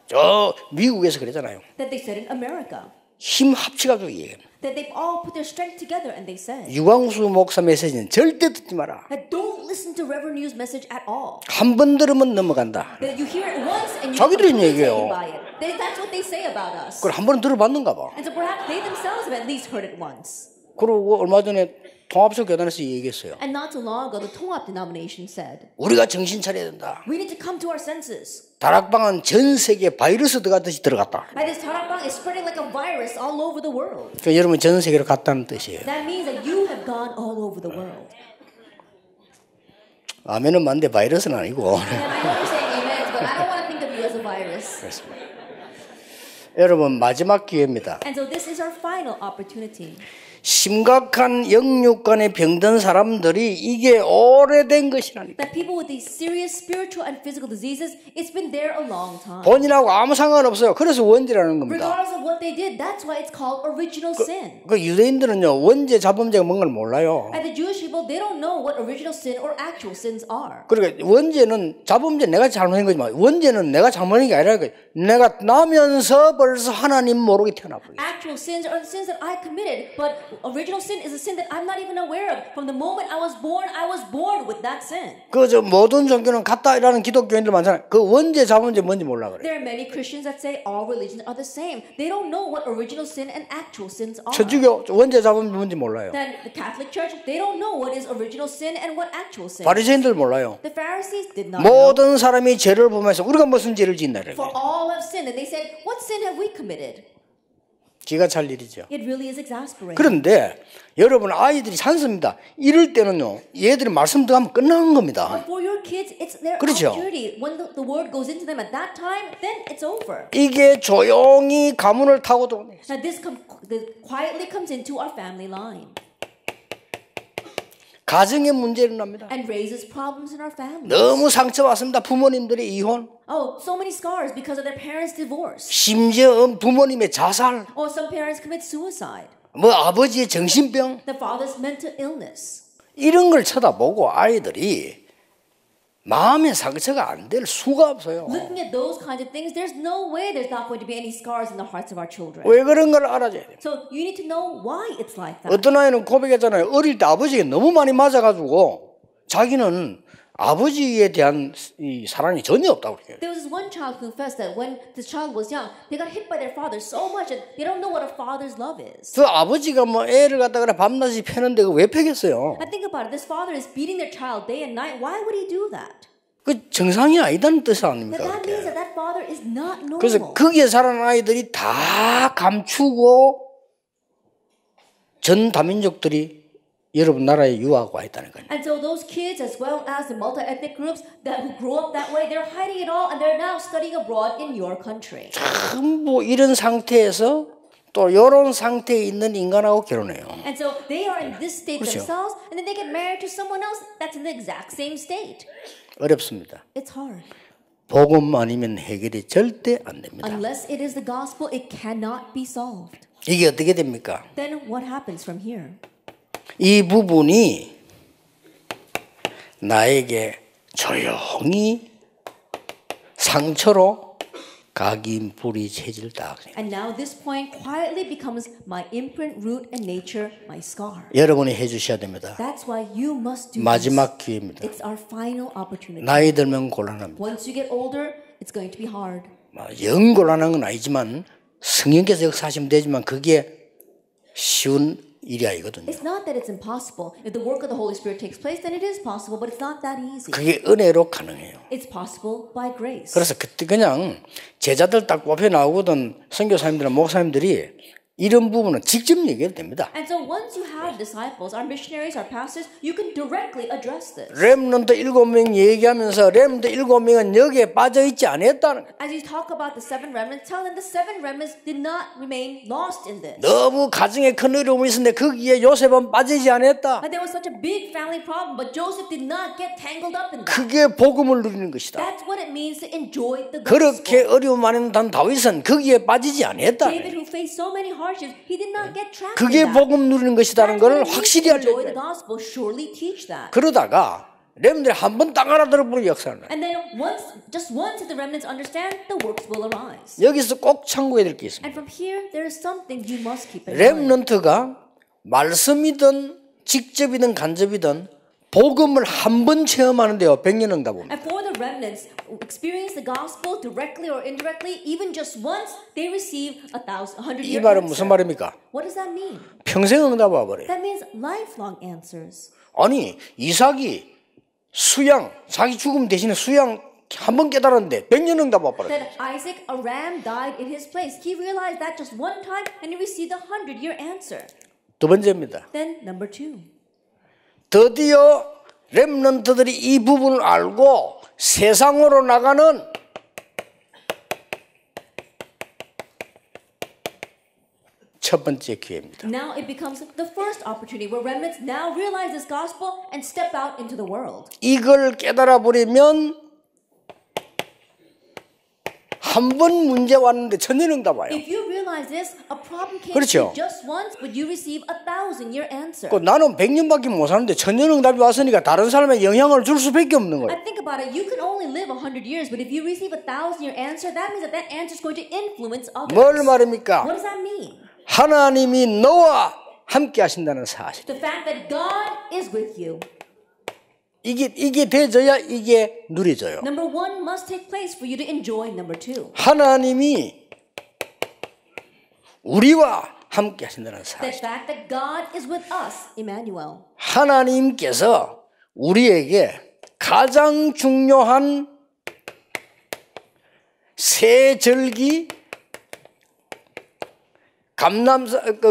Speaker 1: 저 미국에서 그랬잖아요.
Speaker 2: That they said in America.
Speaker 1: 힘 합치가지고 얘기해요.
Speaker 2: That they've all put their strength together and they said
Speaker 1: 유광수 목사 메시지는 절대 듣지 마라.
Speaker 2: that don't listen to Reverend Yu's message at all.
Speaker 1: 한 번 들으면 넘어간다.
Speaker 2: That you hear it once and you're
Speaker 1: 자기들이
Speaker 2: completely
Speaker 1: 얘기해요.
Speaker 2: taken by it. That's what they say about us.
Speaker 1: 그걸 한 번은 들어봤는가 봐.
Speaker 2: And so perhaps they themselves have at least heard it once.
Speaker 1: 그리고 얼마 전에 통합적 교단에서 얘기했어요.
Speaker 2: And not too long ago, the Tongap denomination said,
Speaker 1: 우리가 정신 차려야 된다.
Speaker 2: we need to come to our senses.
Speaker 1: 다락방은 전 세계에 바이러스 들어가듯이 들어갔다.
Speaker 2: And this Tarapang is spreading like a virus all over the world.
Speaker 1: 그러니까 여러분 전 세계로 갔다는 뜻이에요.
Speaker 2: That means that you have gone all over the world.
Speaker 1: 아멘은 맞는데 바이러스는 아니고.
Speaker 2: And I know you're saying amen, but I don't want to think of you as a virus.
Speaker 1: 그렇습니다. 여러분 마지막 기회입니다.
Speaker 2: And so this is our final opportunity.
Speaker 1: 심각한 영육간에 병든 사람들이 이게 오래된 것이라니까.
Speaker 2: That people with these serious spiritual and physical diseases, it's been there a long time.
Speaker 1: 본인하고 아무 상관없어요. 그래서 원죄라는 겁니다.
Speaker 2: Regardless of what they did, that's why it's called original sin.
Speaker 1: 그 유대인들은요 원죄 자범죄가 뭔가를 몰라요.
Speaker 2: And the Jewish people, they don't know what original sin or actual sins are.
Speaker 1: 그러니까 원죄는 자범죄 내가 잘못한 거지만 원죄는 내가 잘못한 게 아니라 내가 나면서 벌써 하나님 모르게 태어나버려.
Speaker 2: Actual sins are the sins that I committed, but original sin is a sin that I'm not even aware of. From the moment I was born with that sin.
Speaker 1: 그저 모든 종교는 같다라는 기독교인들 많잖아요. 그 원죄 자범죄 뭔지 몰라 그래.
Speaker 2: There are many Christians that say all religions are the same. They don't know what original sin and actual sins are.
Speaker 1: 천주교 원죄 자범죄 뭔지 몰라요.
Speaker 2: Then the Catholic Church, they don't know what is original sin and what actual sin.
Speaker 1: 바리새인들 몰라요.
Speaker 2: The Pharisees did not know.
Speaker 1: 모든 사람이 죄를 보면서 우리가 무슨 죄를 짓나 그래.
Speaker 2: For all have sinned, and they said, "What sin have we committed?"
Speaker 1: 기가 찰 일이죠.
Speaker 2: It really is exasperating.
Speaker 1: 그런데 여러분 아이들이 찬스입니다. 이럴 때는요, 얘들이 말씀 들어가면 끝나는 겁니다.
Speaker 2: But for your kids, it's their
Speaker 1: 그렇죠.
Speaker 2: opportunity. When the word goes into them at that time, then it's over.
Speaker 1: 이게 조용히 가문을 타고 들어오네.
Speaker 2: Now this quietly comes into our family line
Speaker 1: 가정에 문제를 납니다.
Speaker 2: and raises problems in our family.
Speaker 1: 너무 상처받습니다. 부모님들의 이혼,
Speaker 2: Oh, so many scars because of their parents' divorce.
Speaker 1: 심지어 부모님의 자살,
Speaker 2: Or some parents commit suicide.
Speaker 1: 뭐 아버지의 정신병
Speaker 2: The father's mental illness.
Speaker 1: 이런 걸 쳐다보고 아이들이 마음의 상처가 안 될 수가 없어요.
Speaker 2: Looking at those kinds of things, there's no way there's not going to be any scars in the hearts of our children.
Speaker 1: 왜 그런 걸 알아줘야 돼요.
Speaker 2: So you need to know why it's like that.
Speaker 1: 어떤 아이는 고백했잖아요. 어릴 때 아버지가 너무 많이 맞아가지고 자기는 아버지에 대한 이 사랑이 전혀 없다고 그래요.
Speaker 2: There was this one child who confessed that when this child was young, they got hit by their father so much that they don't know what a father's love is.
Speaker 1: 그 아버지가 뭐 애를 갖다가 밤낮이 패는데 왜 패겠어요?
Speaker 2: And think about it. This father is beating their child day and night. Why would he do that?
Speaker 1: 그 정상이 아니다는 뜻 아닙니까?
Speaker 2: That
Speaker 1: 그게?
Speaker 2: means that that father is not normal.
Speaker 1: 그래서 거기에 자라는 아이들이 다 감추고 전 다민족들이 여러분 나라에 유학하고 와 있다는 거예요.
Speaker 2: And so those kids, as well as the multi-ethnic groups that who grow up that way, they're hiding it all, and they're now studying abroad in your country.
Speaker 1: 전부 이런 상태에서 또 이런 상태에 있는 인간하고 결혼해요.
Speaker 2: And so they are in this state
Speaker 1: 그렇죠.
Speaker 2: themselves, and then they get married to someone else that's in the exact same state.
Speaker 1: 어렵습니다.
Speaker 2: It's hard.
Speaker 1: 복음 아니면 해결이 절대 안 됩니다.
Speaker 2: Unless it is the gospel, it cannot be solved.
Speaker 1: 이게 어떻게 됩니까?
Speaker 2: Then what happens from here?
Speaker 1: 이 부분이 나에게 조용히 상처로 각인 뿌리 체질 딱.
Speaker 2: And now this point quietly becomes my imprint, root, and nature, my scar.
Speaker 1: 여러분이 해주셔야 됩니다.
Speaker 2: That's why you must do
Speaker 1: 마지막
Speaker 2: this.
Speaker 1: 기회입니다.
Speaker 2: It's our final opportunity.
Speaker 1: 나이 들면 곤란합니다.
Speaker 2: Once you get older, it's going to be hard.
Speaker 1: 영 곤란한 건 아니지만 성령께서 역사하시면 되지만 그게 쉬운 일이 아니거든요.
Speaker 2: It's not that it's impossible. If the work of the Holy Spirit takes place, then it is possible, but it's not that easy.
Speaker 1: 그게 은혜로 가능해요.
Speaker 2: It's possible by grace.
Speaker 1: 그래서 그때 그냥 제자들 딱 뽑혀 나오거든 선교사님들이나 목사님들이 이런 부분은 직접 얘기해도 됩니다.
Speaker 2: And so once you have disciples, our missionaries, our pastors, you can directly address this.
Speaker 1: 렘넌트 7명 얘기하면서 렘넌트 7명은 여기에 빠져 있지 않았다는 거예요.
Speaker 2: As you talk about the 7 remnants, tell them the 7 remnants did not remain lost in this.
Speaker 1: 너무 가정에 큰 어려움이 있었는데 거기에 요셉은 빠지지 않았다.
Speaker 2: But there was such a big family problem, but Joseph did not get tangled up in that.
Speaker 1: 그게 복음을 누리는 것이다.
Speaker 2: That's what it means to enjoy the
Speaker 1: 그렇게
Speaker 2: gospel.
Speaker 1: 어려움 많은 다윗은 거기에 빠지지 않았다.
Speaker 2: David, who faced so many hardships, he did not get trapped
Speaker 1: 그게
Speaker 2: in that.
Speaker 1: 복음 누리는 것이라는
Speaker 2: That's what
Speaker 1: 걸
Speaker 2: it means
Speaker 1: 확실히
Speaker 2: to enjoy the
Speaker 1: 알려줘요.
Speaker 2: gospel. Surely teach that.
Speaker 1: 그러다가 렘들이 한번 딱 알아들어보는 역사는
Speaker 2: And then just once if the remnants understand, the works will arise.
Speaker 1: 여기서 꼭 참고해야 될 게 있습니다.
Speaker 2: And from here, there is something you must keep in mind.
Speaker 1: 렘넌트가 말씀이든 직접이든 간접이든 복음을 한 번 체험하는데요. 100년 응답입니다.
Speaker 2: And for the remnants, experience the gospel directly or indirectly, even just once, they receive 100
Speaker 1: 이
Speaker 2: year
Speaker 1: 말은
Speaker 2: answer.
Speaker 1: 무슨 말입니까?
Speaker 2: What does that mean?
Speaker 1: 평생 응답 와버려요.
Speaker 2: That means lifelong answers.
Speaker 1: 아니 이삭이 수양 자기 죽음 대신에 수양 한 번 깨달았는데 100년 응답 와버려요.
Speaker 2: That Isaac, a ram, died in his place. He realized that just one time, and he received a 100-year answer.
Speaker 1: 두 번째입니다.
Speaker 2: Then number 2.
Speaker 1: 드디어 렘넌트들이 이 부분을 알고 세상으로 나가는 첫 번째 기회입니다.
Speaker 2: Now it becomes the first opportunity where remnants now realize this gospel and step out into the world.
Speaker 1: 이걸 깨달아 버리면 한 번 문제 왔는데 천년응답 와요.
Speaker 2: If you realize this, a problem came
Speaker 1: 그렇죠.
Speaker 2: to you just once, but you receive 1,000-year answer.
Speaker 1: 그 나는 100년밖에 못 사는데 천년응답이 왔으니까 다른 사람에 영향을 줄 수밖에 없는 거예요.
Speaker 2: I think about it. You can only live 100 years, but if you receive 1,000-year answer, that means that answer is going to influence others.
Speaker 1: 뭘 말입니까?
Speaker 2: What does that mean?
Speaker 1: 하나님이 너와 함께 하신다는 사실.
Speaker 2: The fact that God is with you.
Speaker 1: 이게 되져야 이게 누려져요.
Speaker 2: Number 1 must take place for you to enjoy number 2.
Speaker 1: 하나님이 우리와 함께 하신다는
Speaker 2: The
Speaker 1: 사실.
Speaker 2: fact that God is with us, Emmanuel.
Speaker 1: 하나님께서 우리에게 가장 중요한 세 절기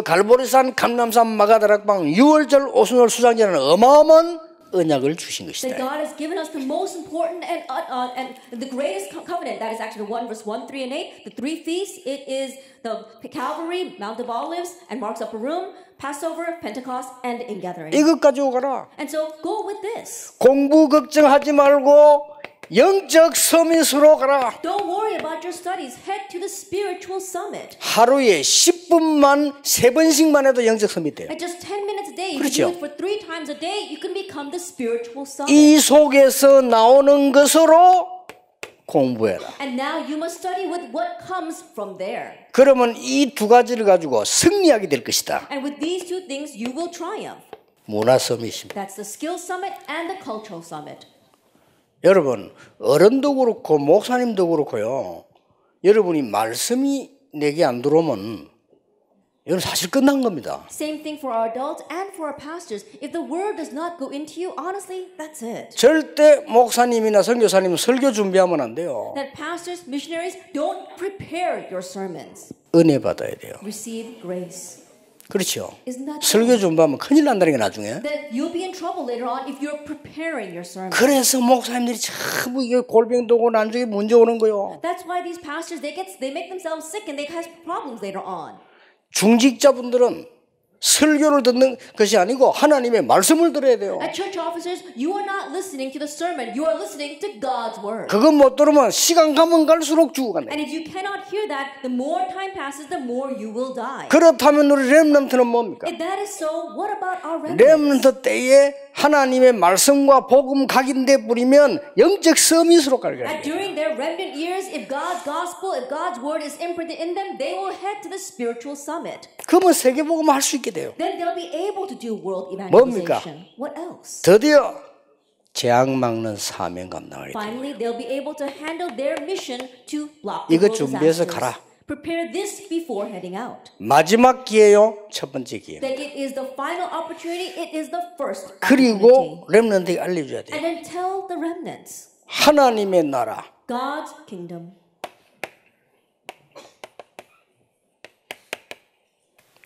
Speaker 1: 갈보리산, 감람산, 마가다락방, 6월절, 오순절, 수장제라는 어마어마한 언약을 주신 것이다.
Speaker 2: That God has given us the most important and the greatest covenant. That is actually 1 verse 1, 3, and 8. The 3 feasts. It is the Calvary, Mount of Olives, and Mark's Upper Room, Passover, Pentecost, and Ingathering.
Speaker 1: 이것 가지고 가라.
Speaker 2: And so go with this.
Speaker 1: 공부 걱정하지 말고 영적 서밋으로 가라.
Speaker 2: Don't worry about your studies. Head to the spiritual summit.
Speaker 1: 하루에 10분만 3번씩만 해도 영적 서밋 돼요.
Speaker 2: And just 10 minutes a day, if
Speaker 1: 그렇죠.
Speaker 2: you do it for 3 times a day, you can become the spiritual summit.
Speaker 1: 이 속에서 나오는 것으로 공부해라.
Speaker 2: And now you must study with what comes from there.
Speaker 1: 그러면 이 두 가지를 가지고 승리하게 될 것이다.
Speaker 2: And with these 2 things, you will triumph.
Speaker 1: 문화 서밋입니다.
Speaker 2: That's the skill summit and the cultural summit.
Speaker 1: 여러분 어른도 그렇고 목사님도 그렇고요. 여러분이 말씀이 내게 안 들어오면 이건 사실 끝난 겁니다.
Speaker 2: Same thing for our adults and for our pastors. If the word does not go into you, honestly, that's it.
Speaker 1: 절대 목사님이나 선교사님 설교 준비하면 안 돼요.
Speaker 2: That pastors, missionaries, don't prepare your sermons.
Speaker 1: 은혜 받아야 돼요.
Speaker 2: Receive grace.
Speaker 1: 그렇죠.
Speaker 2: Isn't that
Speaker 1: 설교 준비하면 큰일 난다는 게 나중에.
Speaker 2: That you'll be in trouble later on if you're preparing your sermon.
Speaker 1: 그래서 목사님들이 전부 이게 골병도 오고 나중에 문제 오는 거요.
Speaker 2: That's why these pastors they make themselves sick and they have problems later on.
Speaker 1: 중직자분들은 설교를 듣는 것이 아니고 하나님의 말씀을 들어야 돼요.
Speaker 2: At church officers, you are not listening to the sermon. You are listening to God's word.
Speaker 1: 그거 못 들으면 시간 가면 갈수록 죽어간다.
Speaker 2: And if you cannot hear that, the more time passes, the more you will die.
Speaker 1: 그렇다면 우리 렘넌트는 뭡니까?
Speaker 2: If that is so, what about our remnants?
Speaker 1: 렘넌트 때에 하나님의 말씀과 복음 각인돼 버리면 영적 서밋으로 갈 거예요.
Speaker 2: And during their remnant years, if God's gospel, if God's word is imprinted in them, they will head to the spiritual summit.
Speaker 1: 그러면 세계복음 할 수 있게 돼요.
Speaker 2: Then they'll be able to do world
Speaker 1: 뭡니까?
Speaker 2: evangelization. What else?
Speaker 1: 드디어 재앙 막는 사명 감당하게 돼요.
Speaker 2: Finally, they'll be able to handle their mission to block the
Speaker 1: 이거
Speaker 2: world
Speaker 1: 준비해서
Speaker 2: disasters.
Speaker 1: 가라.
Speaker 2: Prepare this before heading out.
Speaker 1: 마지막 기회요. 첫 번째 기회.
Speaker 2: That it is the final opportunity. It is the first opportunity.
Speaker 1: 그리고 렘넌트에게 알려줘야 돼요.
Speaker 2: And then tell the remnants.
Speaker 1: 하나님의 나라.
Speaker 2: God's kingdom.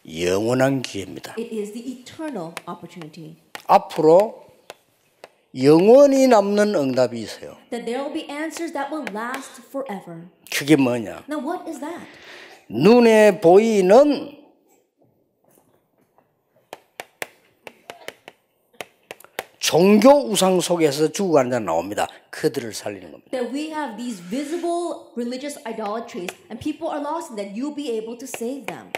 Speaker 1: 영원한 기회입니다.
Speaker 2: It is the eternal opportunity.
Speaker 1: 앞으로 영원히 남는 응답이 있어요.
Speaker 2: That there will be answers that will last forever.
Speaker 1: 그게 뭐냐?
Speaker 2: Now what is that?
Speaker 1: 눈에 보이는 종교 우상 속에서 죽어가는 자 나옵니다. 그들을 살리는 겁니다.
Speaker 2: That we have these visible religious idolatries and people are lost and that you'll be able to save them.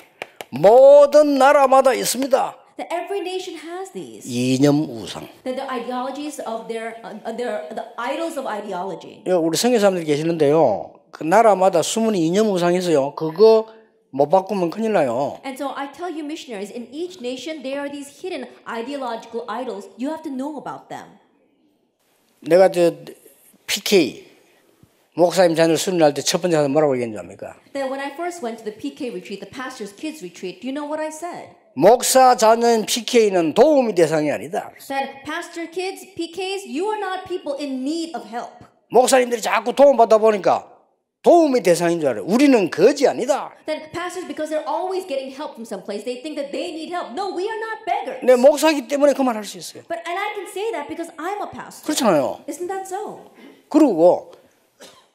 Speaker 1: 모든 나라마다 있습니다.
Speaker 2: That every nation has these.
Speaker 1: 이념 우상.
Speaker 2: That the ideologies of the idols of ideology.
Speaker 1: 우리 성교 사람들이 계시는데요. 그 나라마다 숨은 이념 우상이 있어요. 그거 못 바꾸면 큰일 나요.
Speaker 2: And so I tell you missionaries, in each nation there are these hidden ideological idols. You have to know about them.
Speaker 1: 내가 PK 목사님 자녀를 수련할 때 첫 번째 가서 뭐라고 얘기했는지 압니까?
Speaker 2: That when I first went to the PK retreat, the pastor's kids retreat, do you know what I said?
Speaker 1: 목사 자녀인 PK는 도움이 대상이 아니다.
Speaker 2: That pastor kids, PKs, you are not people in need of help.
Speaker 1: 목사님들이 자꾸 도움받다 보니까 도움의 대상인 줄 알아요. 우리는 거지 아니다.
Speaker 2: That pastors, because they're always getting help from someplace, they think that they need help. No, we are not beggars.
Speaker 1: 내 목사이기 때문에 그 말 할 수 있어요.
Speaker 2: And I can say that because I'm a pastor.
Speaker 1: 그렇잖아요.
Speaker 2: Isn't that so?
Speaker 1: 그리고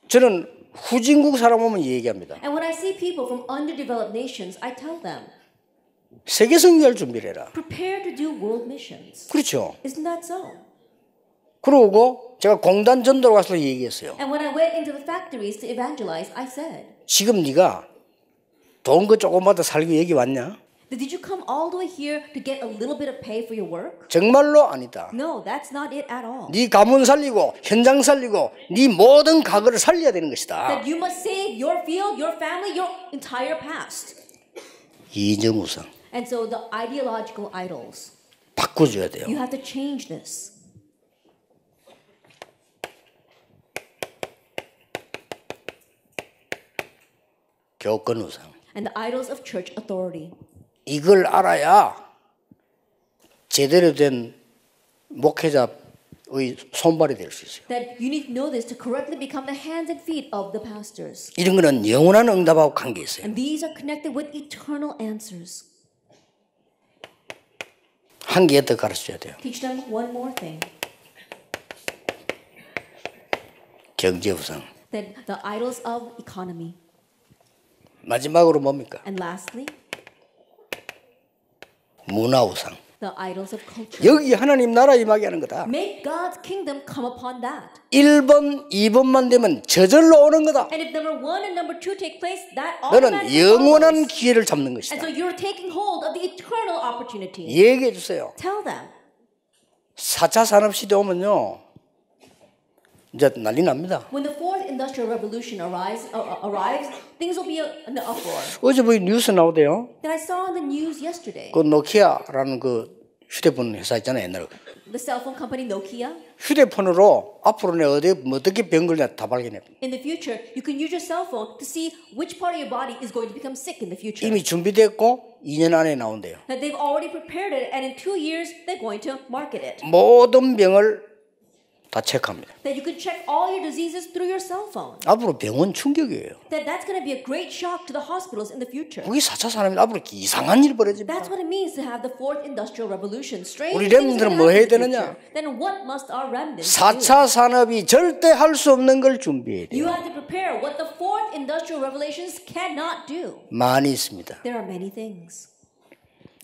Speaker 1: 저는 후진국 사람 오면 얘기합니다.
Speaker 2: And when I see people from underdeveloped nations, I tell them,
Speaker 1: 세계 선교할 준비를 해라.
Speaker 2: prepare to do world missions.
Speaker 1: 그렇죠.
Speaker 2: Isn't that so?
Speaker 1: 그러고 제가 공단 전도로 가서 얘기했어요.
Speaker 2: And when I went into the factories to evangelize, I said,
Speaker 1: 지금 네가 돈 그 조금 받아 살기 여기 왔냐?
Speaker 2: did you come all the way here to get a little bit of pay for your work?
Speaker 1: 정말로 아니다.
Speaker 2: No, that's not it at all.
Speaker 1: 네 가문 살리고 현장 살리고 네 모든 과거를 살려야 되는 것이다.
Speaker 2: That you must save your field, your family, your entire past.
Speaker 1: 이념 우상
Speaker 2: And so the ideological idols,
Speaker 1: 바꿔줘야 돼요.
Speaker 2: you have to change this.
Speaker 1: 교권 우상
Speaker 2: And the idols of church authority.
Speaker 1: 이걸 알아야 제대로 된 목회자의 손발이 될 수 있어요.
Speaker 2: That you need to know this to correctly become the hands and feet of the pastors.
Speaker 1: 이런 거는 영원한 응답하고 관계 있어요.
Speaker 2: And these are connected with eternal answers.
Speaker 1: 한 개 더 가르쳐야 돼요.
Speaker 2: Teach them one more thing.
Speaker 1: 경제 우상.
Speaker 2: That the idols of economy.
Speaker 1: 마지막으로 뭡니까?
Speaker 2: And lastly,
Speaker 1: 문화 우상.
Speaker 2: the idols of culture.
Speaker 1: 여기 하나님 나라 임하게 하는 거다.
Speaker 2: Make God's kingdom come upon that.
Speaker 1: 1번, 2번만 되면 저절로 오는 거다.
Speaker 2: And if number 1 and number 2 take place, that
Speaker 1: 너는
Speaker 2: automatically
Speaker 1: 영원한
Speaker 2: follows.
Speaker 1: 기회를 잡는
Speaker 2: And
Speaker 1: 것이다.
Speaker 2: so you're taking hold of the eternal opportunity.
Speaker 1: 얘기해 주세요.
Speaker 2: Tell them.
Speaker 1: 4차 산업시대 오면요. 이제 난리 납니다.
Speaker 2: When the fourth industrial revolution arrives, things will be in the uproar.
Speaker 1: 어제 보이 뉴스 나오대요.
Speaker 2: That I saw on the news yesterday.
Speaker 1: 그 노키아라는 그 휴대폰 회사 있잖아요. 옛날에.
Speaker 2: The cell phone company Nokia.
Speaker 1: 휴대폰으로 앞으로 내 어떻게 병 걸냐 다 발견해.
Speaker 2: In the future, you can use your cell phone to see which part of your body is going to become sick in the future.
Speaker 1: 이미 준비됐고 2년 안에 나온대요.
Speaker 2: That they've already prepared it, and in 2 years they're going to market it.
Speaker 1: 모든 병을 다 체크합니다.
Speaker 2: That you can check all your diseases through your cell phone.
Speaker 1: 앞으로 병원 충격이에요.
Speaker 2: That's going to be a great shock to the hospitals in the future.
Speaker 1: 그게 4차 산업이 앞으로 이상한 일 벌어집니다.
Speaker 2: That's what it means to have the fourth industrial revolution. Strange
Speaker 1: 우리
Speaker 2: things
Speaker 1: 렘들은
Speaker 2: are
Speaker 1: 뭐 해야
Speaker 2: happening in the
Speaker 1: 되느냐?
Speaker 2: future. Then what must our remnants do?
Speaker 1: 4차 산업이 절대 할 수 없는 걸 준비해야 돼요.
Speaker 2: You have to prepare what the fourth industrial revolutions cannot do.
Speaker 1: 많이 있습니다.
Speaker 2: There are many things.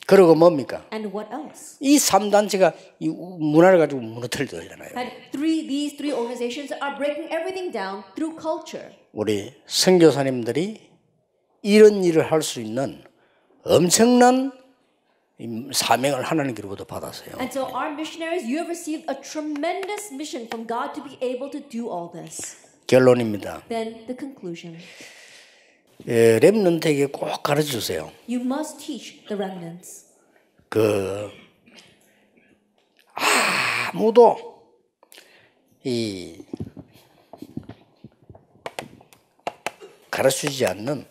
Speaker 1: 그리고 뭡니까?
Speaker 2: And what else?
Speaker 1: 이 3단체가 이 문화를 가지고 무너뜨리잖아요.
Speaker 2: And these three organizations are breaking everything down through culture.
Speaker 1: 우리 선교사님들이 이런 일을 할 수 있는 엄청난 사명을 하나님께로부터 받았어요.
Speaker 2: And so our missionaries, you have received a tremendous mission from God to be able to do all this.
Speaker 1: 결론입니다.
Speaker 2: Then the conclusion.
Speaker 1: 렘넌트에게 꼭 가르쳐 주세요.
Speaker 2: You must teach the remnants.
Speaker 1: 아무도 이 가르쳐주지 않는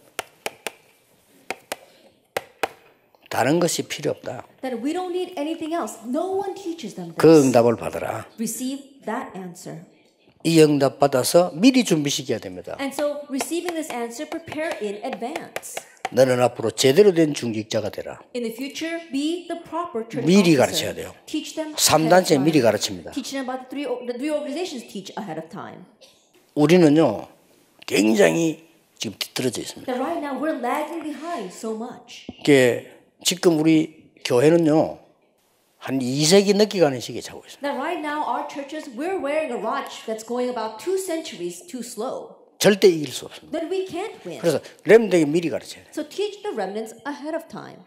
Speaker 1: 다른 것이 필요 없다.
Speaker 2: That we don't need anything else. No one teaches them
Speaker 1: 그
Speaker 2: this.
Speaker 1: 응답을 받아라.
Speaker 2: Receive that answer.
Speaker 1: 이 응답 받아서 미리 준비시켜야 됩니다.
Speaker 2: And so receiving this answer, prepare in advance.
Speaker 1: 너는 앞으로 제대로 된 중직자가 되라.
Speaker 2: In the future, be the proper church
Speaker 1: 미리
Speaker 2: officer.
Speaker 1: 가르쳐야 돼요.
Speaker 2: Teach them
Speaker 1: 3단체
Speaker 2: ahead of
Speaker 1: 미리
Speaker 2: time.
Speaker 1: 가르칩니다.
Speaker 2: Teach them about the three organizations teach ahead of time.
Speaker 1: 우리는요 굉장히 지금 뒤떨어져 있습니다.
Speaker 2: That right now we're lagging behind so much.
Speaker 1: 이게 지금 우리 교회는요 한 2세기 늦게 가는 시기에 차고 있습니다.
Speaker 2: That right now our churches we're wearing a watch that's going about 2 centuries too slow.
Speaker 1: 절대 이길 수 없습니다.
Speaker 2: Then we can't win.
Speaker 1: 그래서 렘넌트에게 미리 가르쳐야 돼요.
Speaker 2: So teach the remnants ahead of time.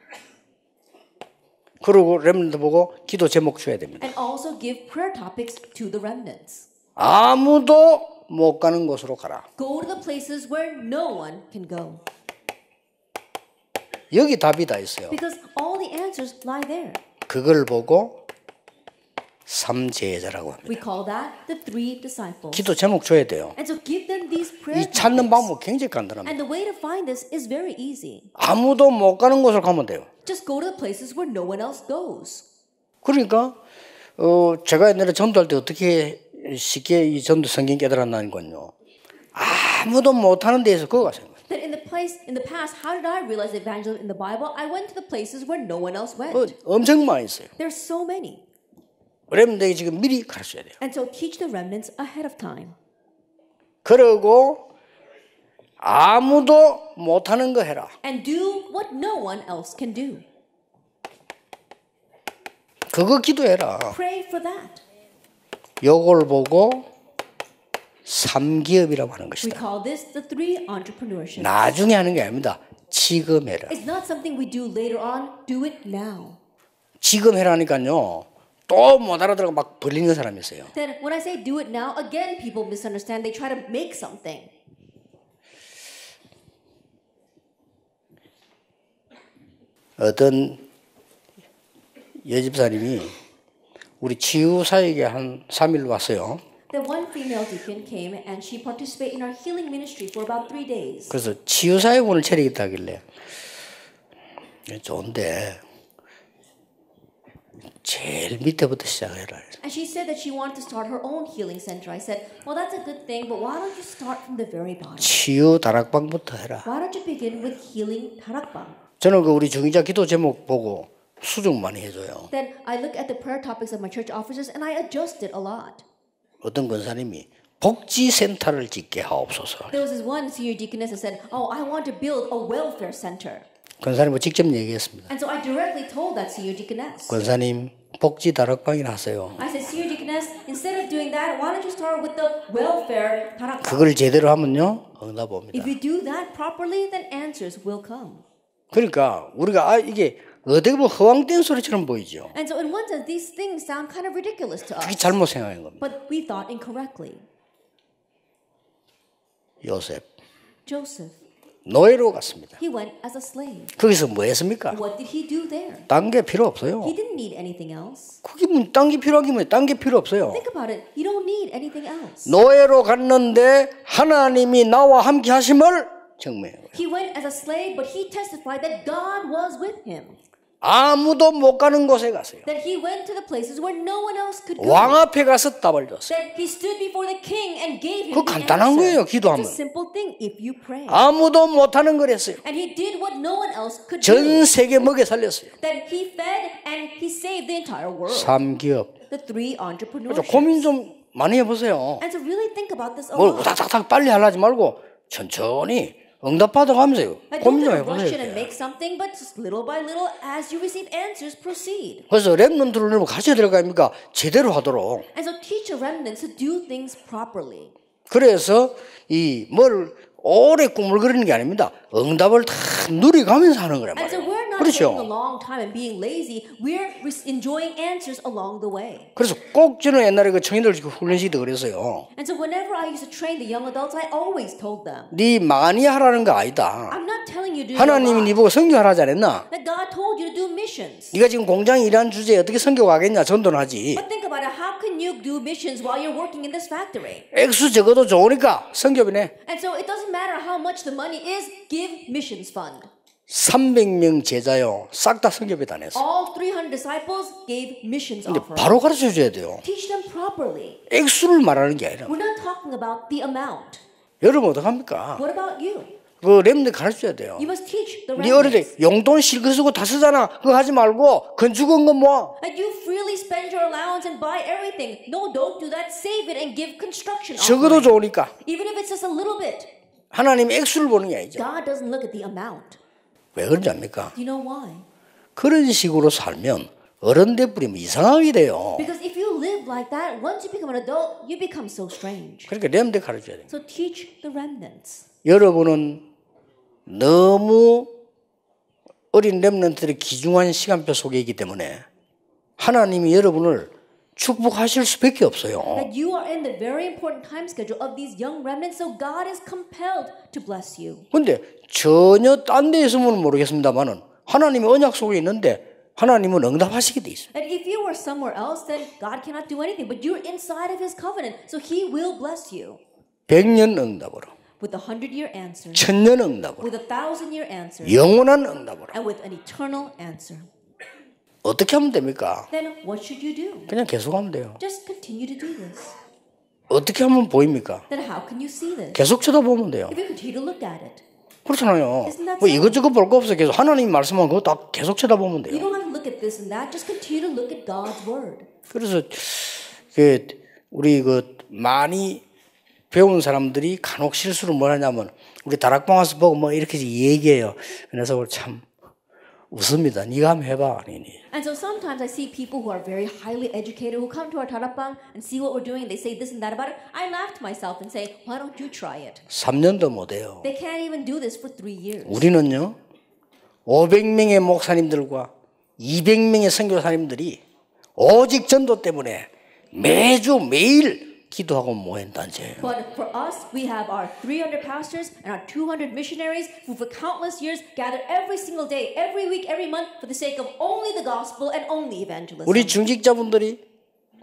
Speaker 1: 그리고 렘넌트 보고 기도 제목 줘야 됩니다.
Speaker 2: And also give prayer topics to the remnants.
Speaker 1: 아무도 못 가는 곳으로 가라.
Speaker 2: Go to the places where no one can go.
Speaker 1: 여기 답이 다 있어요.
Speaker 2: Because all the answers lie there.
Speaker 1: 그걸 보고 삼제자라고 합니다.
Speaker 2: We call that the three disciples.
Speaker 1: 기도 제목 줘야 돼요.
Speaker 2: And so give them these prayer
Speaker 1: 이 찾는
Speaker 2: topics.
Speaker 1: 방법 굉장히 간단합니다.
Speaker 2: And the way to find this is very easy.
Speaker 1: 아무도 못 가는 곳으로 가면 돼요.
Speaker 2: Just go to the places where no one else goes.
Speaker 1: 그러니까 제가 옛날에 전도할 때 어떻게 쉽게 이 전도 성경 깨달았나는 건요. 아무도 못하는 데에서 그거 가세요.
Speaker 2: That in the past, how did I realize evangelism in the Bible? I went to the places where no one else went.
Speaker 1: 엄청 많이 있어요.
Speaker 2: There's so many.
Speaker 1: 렘넌트에게 지금 미리 가르쳐야 돼요.
Speaker 2: And so teach the remnants ahead of time.
Speaker 1: 그리고 아무도 못하는 거 해라.
Speaker 2: And do what no one else can do.
Speaker 1: 그거 기도해라.
Speaker 2: Pray for that.
Speaker 1: 요걸 보고 삼기업이라고 하는
Speaker 2: We
Speaker 1: 것이다.
Speaker 2: call this the three entrepreneurship.
Speaker 1: 나중에 하는 게 아닙니다. 지금 해라.
Speaker 2: It's not something we do later on. Do it now.
Speaker 1: 지금 해라니까요. 또 못 알아들어가 막 벌리는 사람이 있어요.
Speaker 2: Then when I say do it now, again people misunderstand. They try to make something.
Speaker 1: 어떤 여집사님이 우리 치유사역에 한 3일 왔어요.
Speaker 2: Then one female deacon came and she participated in our healing ministry for about 3 days.
Speaker 1: 그래서 치유사역원을 차리겠다 하길래 좋은데 제일 밑에부터 시작해라.
Speaker 2: And she said that she wanted to start her own healing center. I said, well, that's a good thing, but why don't you start from the very bottom?
Speaker 1: 치유 다락방부터 해라.
Speaker 2: Why don't you begin with healing 다락방?
Speaker 1: 저는 그 우리 중위자 기도 제목 보고 수정 많이 해줘요.
Speaker 2: Then I look at the prayer topics of my church officers and I adjust it a lot.
Speaker 1: 어떤 권사님이 복지센터를 짓게 하옵소서.
Speaker 2: There was this one senior deaconess that said, oh, I want to build a welfare center.
Speaker 1: 권사님은 직접 얘기했습니다.
Speaker 2: And so I directly told that senior deaconess.
Speaker 1: 권사님 복지 다락방이나 하세요.
Speaker 2: I said, senior deaconess, instead of doing that, why don't you start with the welfare 다락방?
Speaker 1: 그걸 제대로 하면요 응답 옵니다.
Speaker 2: If you do that properly, then answers will come.
Speaker 1: 그러니까 우리가 이게 어떻게 보면 허황된 소리처럼 보이죠.
Speaker 2: And so in one sense, these things sound kind of ridiculous to
Speaker 1: 그게
Speaker 2: us.
Speaker 1: 잘못 생각한 겁니다.
Speaker 2: But we thought incorrectly.
Speaker 1: 요셉
Speaker 2: Joseph,
Speaker 1: 노예로 갔습니다.
Speaker 2: he went as a slave.
Speaker 1: 거기서 뭐 했습니까?
Speaker 2: What did he do there?
Speaker 1: 딴 게 필요 없어요.
Speaker 2: He didn't need anything else.
Speaker 1: 그게 뭐 딴 게 필요하긴 뭐딴 게 필요 없어요.
Speaker 2: Think about it. You don't need anything else.
Speaker 1: 노예로 갔는데 하나님이 나와 함께 하심을 증명해요.
Speaker 2: He went as a slave, but he testified that God was with him.
Speaker 1: 아무도 못 가는 곳에 갔어요.
Speaker 2: That he went to the places where no one else could go.
Speaker 1: 왕 앞에 가서 답을 줬어요.
Speaker 2: That he stood before the king and gave him
Speaker 1: 그거
Speaker 2: the
Speaker 1: 간단한
Speaker 2: answer.
Speaker 1: 거예요, 기도하면.
Speaker 2: It's a simple thing if you pray.
Speaker 1: 아무도 못하는 걸 했어요.
Speaker 2: And he did what no one else could
Speaker 1: 전
Speaker 2: do.
Speaker 1: 세계 먹여 살렸어요.
Speaker 2: That he fed and he saved the entire world.
Speaker 1: 삼기업.
Speaker 2: The three entrepreneurs.
Speaker 1: 고민 좀 많이 해보세요.
Speaker 2: And to really think about this a
Speaker 1: 뭘
Speaker 2: lot.
Speaker 1: 우닥닥닥 빨리 하려지 말고 천천히 응답 받아가면서요.
Speaker 2: Don't
Speaker 1: 고민 좀
Speaker 2: rush in and
Speaker 1: 해보세요.
Speaker 2: make something, but just little by little, as you receive answers, proceed.
Speaker 1: 그래서 렘넌트를 가르쳐야 될 거 아닙니까? 제대로 하도록.
Speaker 2: And so teach the remnants to do things properly.
Speaker 1: 그래서 이 뭘 오래 꿈을 그리는 게 아닙니다. 응답을 다 누리가면서 하는 거란
Speaker 2: And so
Speaker 1: 말이에요.
Speaker 2: we're not taking a
Speaker 1: 그렇죠?
Speaker 2: long time and being lazy. We're enjoying answers along the way.
Speaker 1: 그래서 꼭 저는 옛날에 그 청년들 훈련시킬 때 그랬어요.
Speaker 2: And so whenever I used to train the young adults, I always told them,
Speaker 1: 네 많이 하라는 거 아니다.
Speaker 2: I'm not telling you to do
Speaker 1: 하나님이
Speaker 2: a
Speaker 1: 네
Speaker 2: lot.
Speaker 1: 보고 선교하라지 않았나?
Speaker 2: That God told you to do missions.
Speaker 1: 네가 지금 공장에 일하는 주제에 어떻게 선교 가겠냐? 전도는 하지.
Speaker 2: But think about it. How can you do missions while you're working in this factory?
Speaker 1: 액수 적어도 좋으니까 선교비네.
Speaker 2: And so it doesn't matter how much the money is, give missions fund.
Speaker 1: 300명 제자요. 싹 다 성경에 다 냈어.
Speaker 2: All 300 disciples gave missions
Speaker 1: 근데
Speaker 2: offering.
Speaker 1: 바로 가르쳐 줘야 돼요.
Speaker 2: Teach them properly.
Speaker 1: 액수를 말하는 게 아니라.
Speaker 2: We're not talking about the amount.
Speaker 1: 여러분 어떡합니까?
Speaker 2: What about you?
Speaker 1: 그 렘들 가르쳐 줘야 돼요.
Speaker 2: You must teach the
Speaker 1: 네 어릴 때
Speaker 2: remnants.
Speaker 1: 용돈 실컷 쓰고 다 쓰잖아. 그거 하지 말고 건축은 거 뭐?
Speaker 2: And you freely spend your allowance and buy everything. No, don't do that. Save it and give construction
Speaker 1: 적어도
Speaker 2: offering.
Speaker 1: 좋으니까.
Speaker 2: Even if it's just a little bit.
Speaker 1: 하나님이 액수를 보는 게 아니죠.
Speaker 2: God doesn't look at the amount.
Speaker 1: 왜 그런지 압니까?
Speaker 2: Do you know why?
Speaker 1: 그런 식으로 살면 어른 돼버리면 이상하게 돼요.
Speaker 2: Because if you live like that, once you become an adult, you become so strange.
Speaker 1: 그러니까 렘들 가르쳐야 돼요.
Speaker 2: So teach the remnants.
Speaker 1: 여러분은 너무 어린 렘넌트들의 귀중한 시간표 속에 있기 때문에 하나님이 여러분을 축복하실 수밖에 없어요.
Speaker 2: That you are in the very important time schedule of these young remnants, so God is compelled to bless you.
Speaker 1: 근데 전혀 딴 데 있으면 모르겠습니다만은 하나님이 언약 속에 있는데 하나님은 응답하시게 돼 있어요.
Speaker 2: And if you were somewhere else, then God cannot do anything. But you're inside of His covenant, so He will bless you
Speaker 1: 100년 응답으로,
Speaker 2: with a 100-year answer,
Speaker 1: 1000년 응답으로,
Speaker 2: with a 1,000-year answer,
Speaker 1: 영원한 응답으로.
Speaker 2: and with an eternal answer.
Speaker 1: 어떻게 하면 됩니까?
Speaker 2: Then what should you do?
Speaker 1: 그냥 계속하면 돼요.
Speaker 2: Just continue to do this.
Speaker 1: 어떻게 하면 보입니까?
Speaker 2: Then how can you see this?
Speaker 1: 계속 쳐다보면 돼요.
Speaker 2: If you continue to look at it.
Speaker 1: 그렇잖아요.
Speaker 2: Isn't that
Speaker 1: 뭐
Speaker 2: so?
Speaker 1: 이것저것 볼 거 없어. 계속 하나님 말씀만 그거 다 계속 쳐다보면
Speaker 2: You
Speaker 1: 돼요.
Speaker 2: don't have to look at this and that. Just continue to look at God's word.
Speaker 1: 그래서 우리 많이 배운 사람들이 간혹 실수를 뭘 하냐면 우리 다락방 와서 보고 뭐 이렇게 얘기해요. 그래서 참 웃습니다. 네가 한번 해봐.
Speaker 2: And so sometimes I see people who are very highly educated who come to our tarapang and see what we're doing and they say this and that about it. I laugh to myself and say, why don't you try it?
Speaker 1: 3년도 못해요.
Speaker 2: They can't even do this for 3 years.
Speaker 1: 우리는요 500명의 목사님들과 200명의 선교사님들이 오직 전도 때문에 매주 매일 기도하고 모인 단체예요.
Speaker 2: But for us, we have our 300 pastors and our 200 missionaries who for countless years gather every single day, every week, every month for the sake of only the gospel and only evangelism.
Speaker 1: 우리 중직자분들이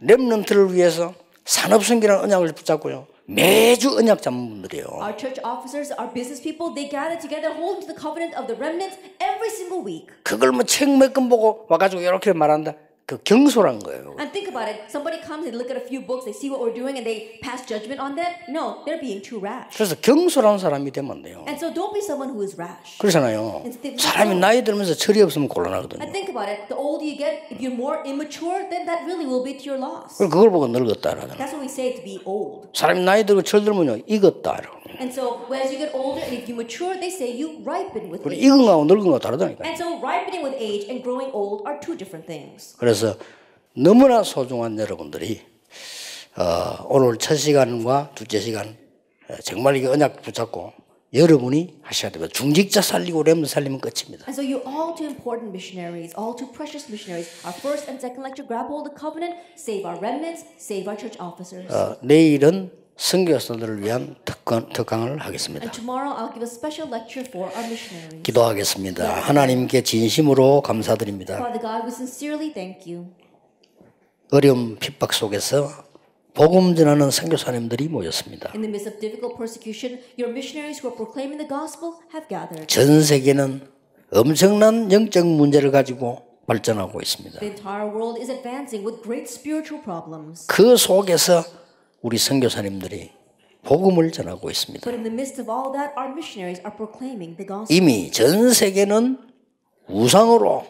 Speaker 1: 렘넌트를 위해서 산업선교라는 언약을 붙잡고요. 매주 언약 잡는 분들이에요.
Speaker 2: Our church officers, our business people, they gather together holding to the covenant of the remnants every single week.
Speaker 1: 그걸 뭐 책 몇 권 보고 와가지고 이렇게 말한다. 그 경솔한 거예요.
Speaker 2: And think about it. Somebody comes and look at a few books, they see what we're doing and they pass judgment on that. No, they're being too rash.
Speaker 1: 그래서 경솔한 사람이 되면 안 돼요.
Speaker 2: And so don't be someone who is rash.
Speaker 1: 그렇잖아요. 사람이 나이 들면서 철이 없으면 곤란하거든요.
Speaker 2: And think about it. The older you get, if you're more immature, then that really will be to your loss.
Speaker 1: 그걸 보고 늙었다 그러잖아요.
Speaker 2: That's what we say to be old.
Speaker 1: 사람이 나이 들고 철 들면요 익었다 이러고.
Speaker 2: And so as you get older and if you mature, they say you ripen with
Speaker 1: 우리
Speaker 2: age.
Speaker 1: 익은 거하고 늙은 거 다르다니까.
Speaker 2: And so ripening with age and growing old are two different things.
Speaker 1: 그래서 너무나 소중한 여러분들이 오늘 첫 시간과 둘째 시간 정말 이게 언약 붙잡고 여러분이 하셔야 됩니다. 중직자 살리고 렘 살리면 끝입니다.
Speaker 2: And so you're all too important missionaries, all too precious missionaries. Our first and second lecture, grab hold of the covenant, save our remnants, save our church officers.
Speaker 1: 내일은 선교사들을 위한 특강을 하겠습니다.
Speaker 2: And tomorrow I'll give a special lecture for our missionaries.
Speaker 1: 기도하겠습니다. 하나님께 진심으로 감사드립니다.
Speaker 2: Father God, we sincerely thank you.
Speaker 1: 어려움 핍박 속에서 복음 전하는 선교사님들이 모였습니다.
Speaker 2: In the midst of difficult persecution, your missionaries who are proclaiming the gospel have gathered.
Speaker 1: 전 세계는 엄청난 영적 문제를 가지고 발전하고 있습니다.
Speaker 2: The entire world is advancing with great spiritual problems.
Speaker 1: 그 속에서 우리 선교사님들이 복음을 전하고 있습니다.
Speaker 2: But in the midst of all that, our missionaries are proclaiming the gospel.
Speaker 1: 이미 전 세계는 우상으로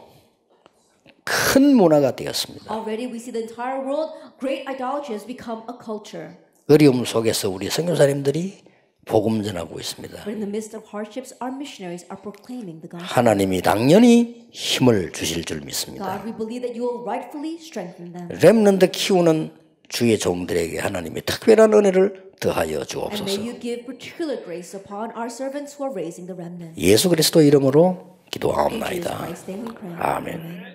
Speaker 1: 큰 문화가 되었습니다.
Speaker 2: Already we see the entire world, great idolatry has become a culture.
Speaker 1: 어려움 속에서 우리 선교사님들이 복음 전하고 있습니다.
Speaker 2: But in the midst of hardships, our missionaries are proclaiming the gospel.
Speaker 1: 하나님이 당연히 힘을 주실 줄 믿습니다.
Speaker 2: God, we believe that you will rightfully strengthen them.
Speaker 1: 렘넌트 키우는 주의 종들에게 하나님이 특별한 은혜를 더하여
Speaker 2: And
Speaker 1: 주옵소서.
Speaker 2: may you give particular grace upon our servants who are raising the remnant.
Speaker 1: 예수 그리스도 이름으로
Speaker 2: In Jesus
Speaker 1: 기도하옵나이다.
Speaker 2: Christ's name we pray.
Speaker 1: 아멘.
Speaker 2: Amen.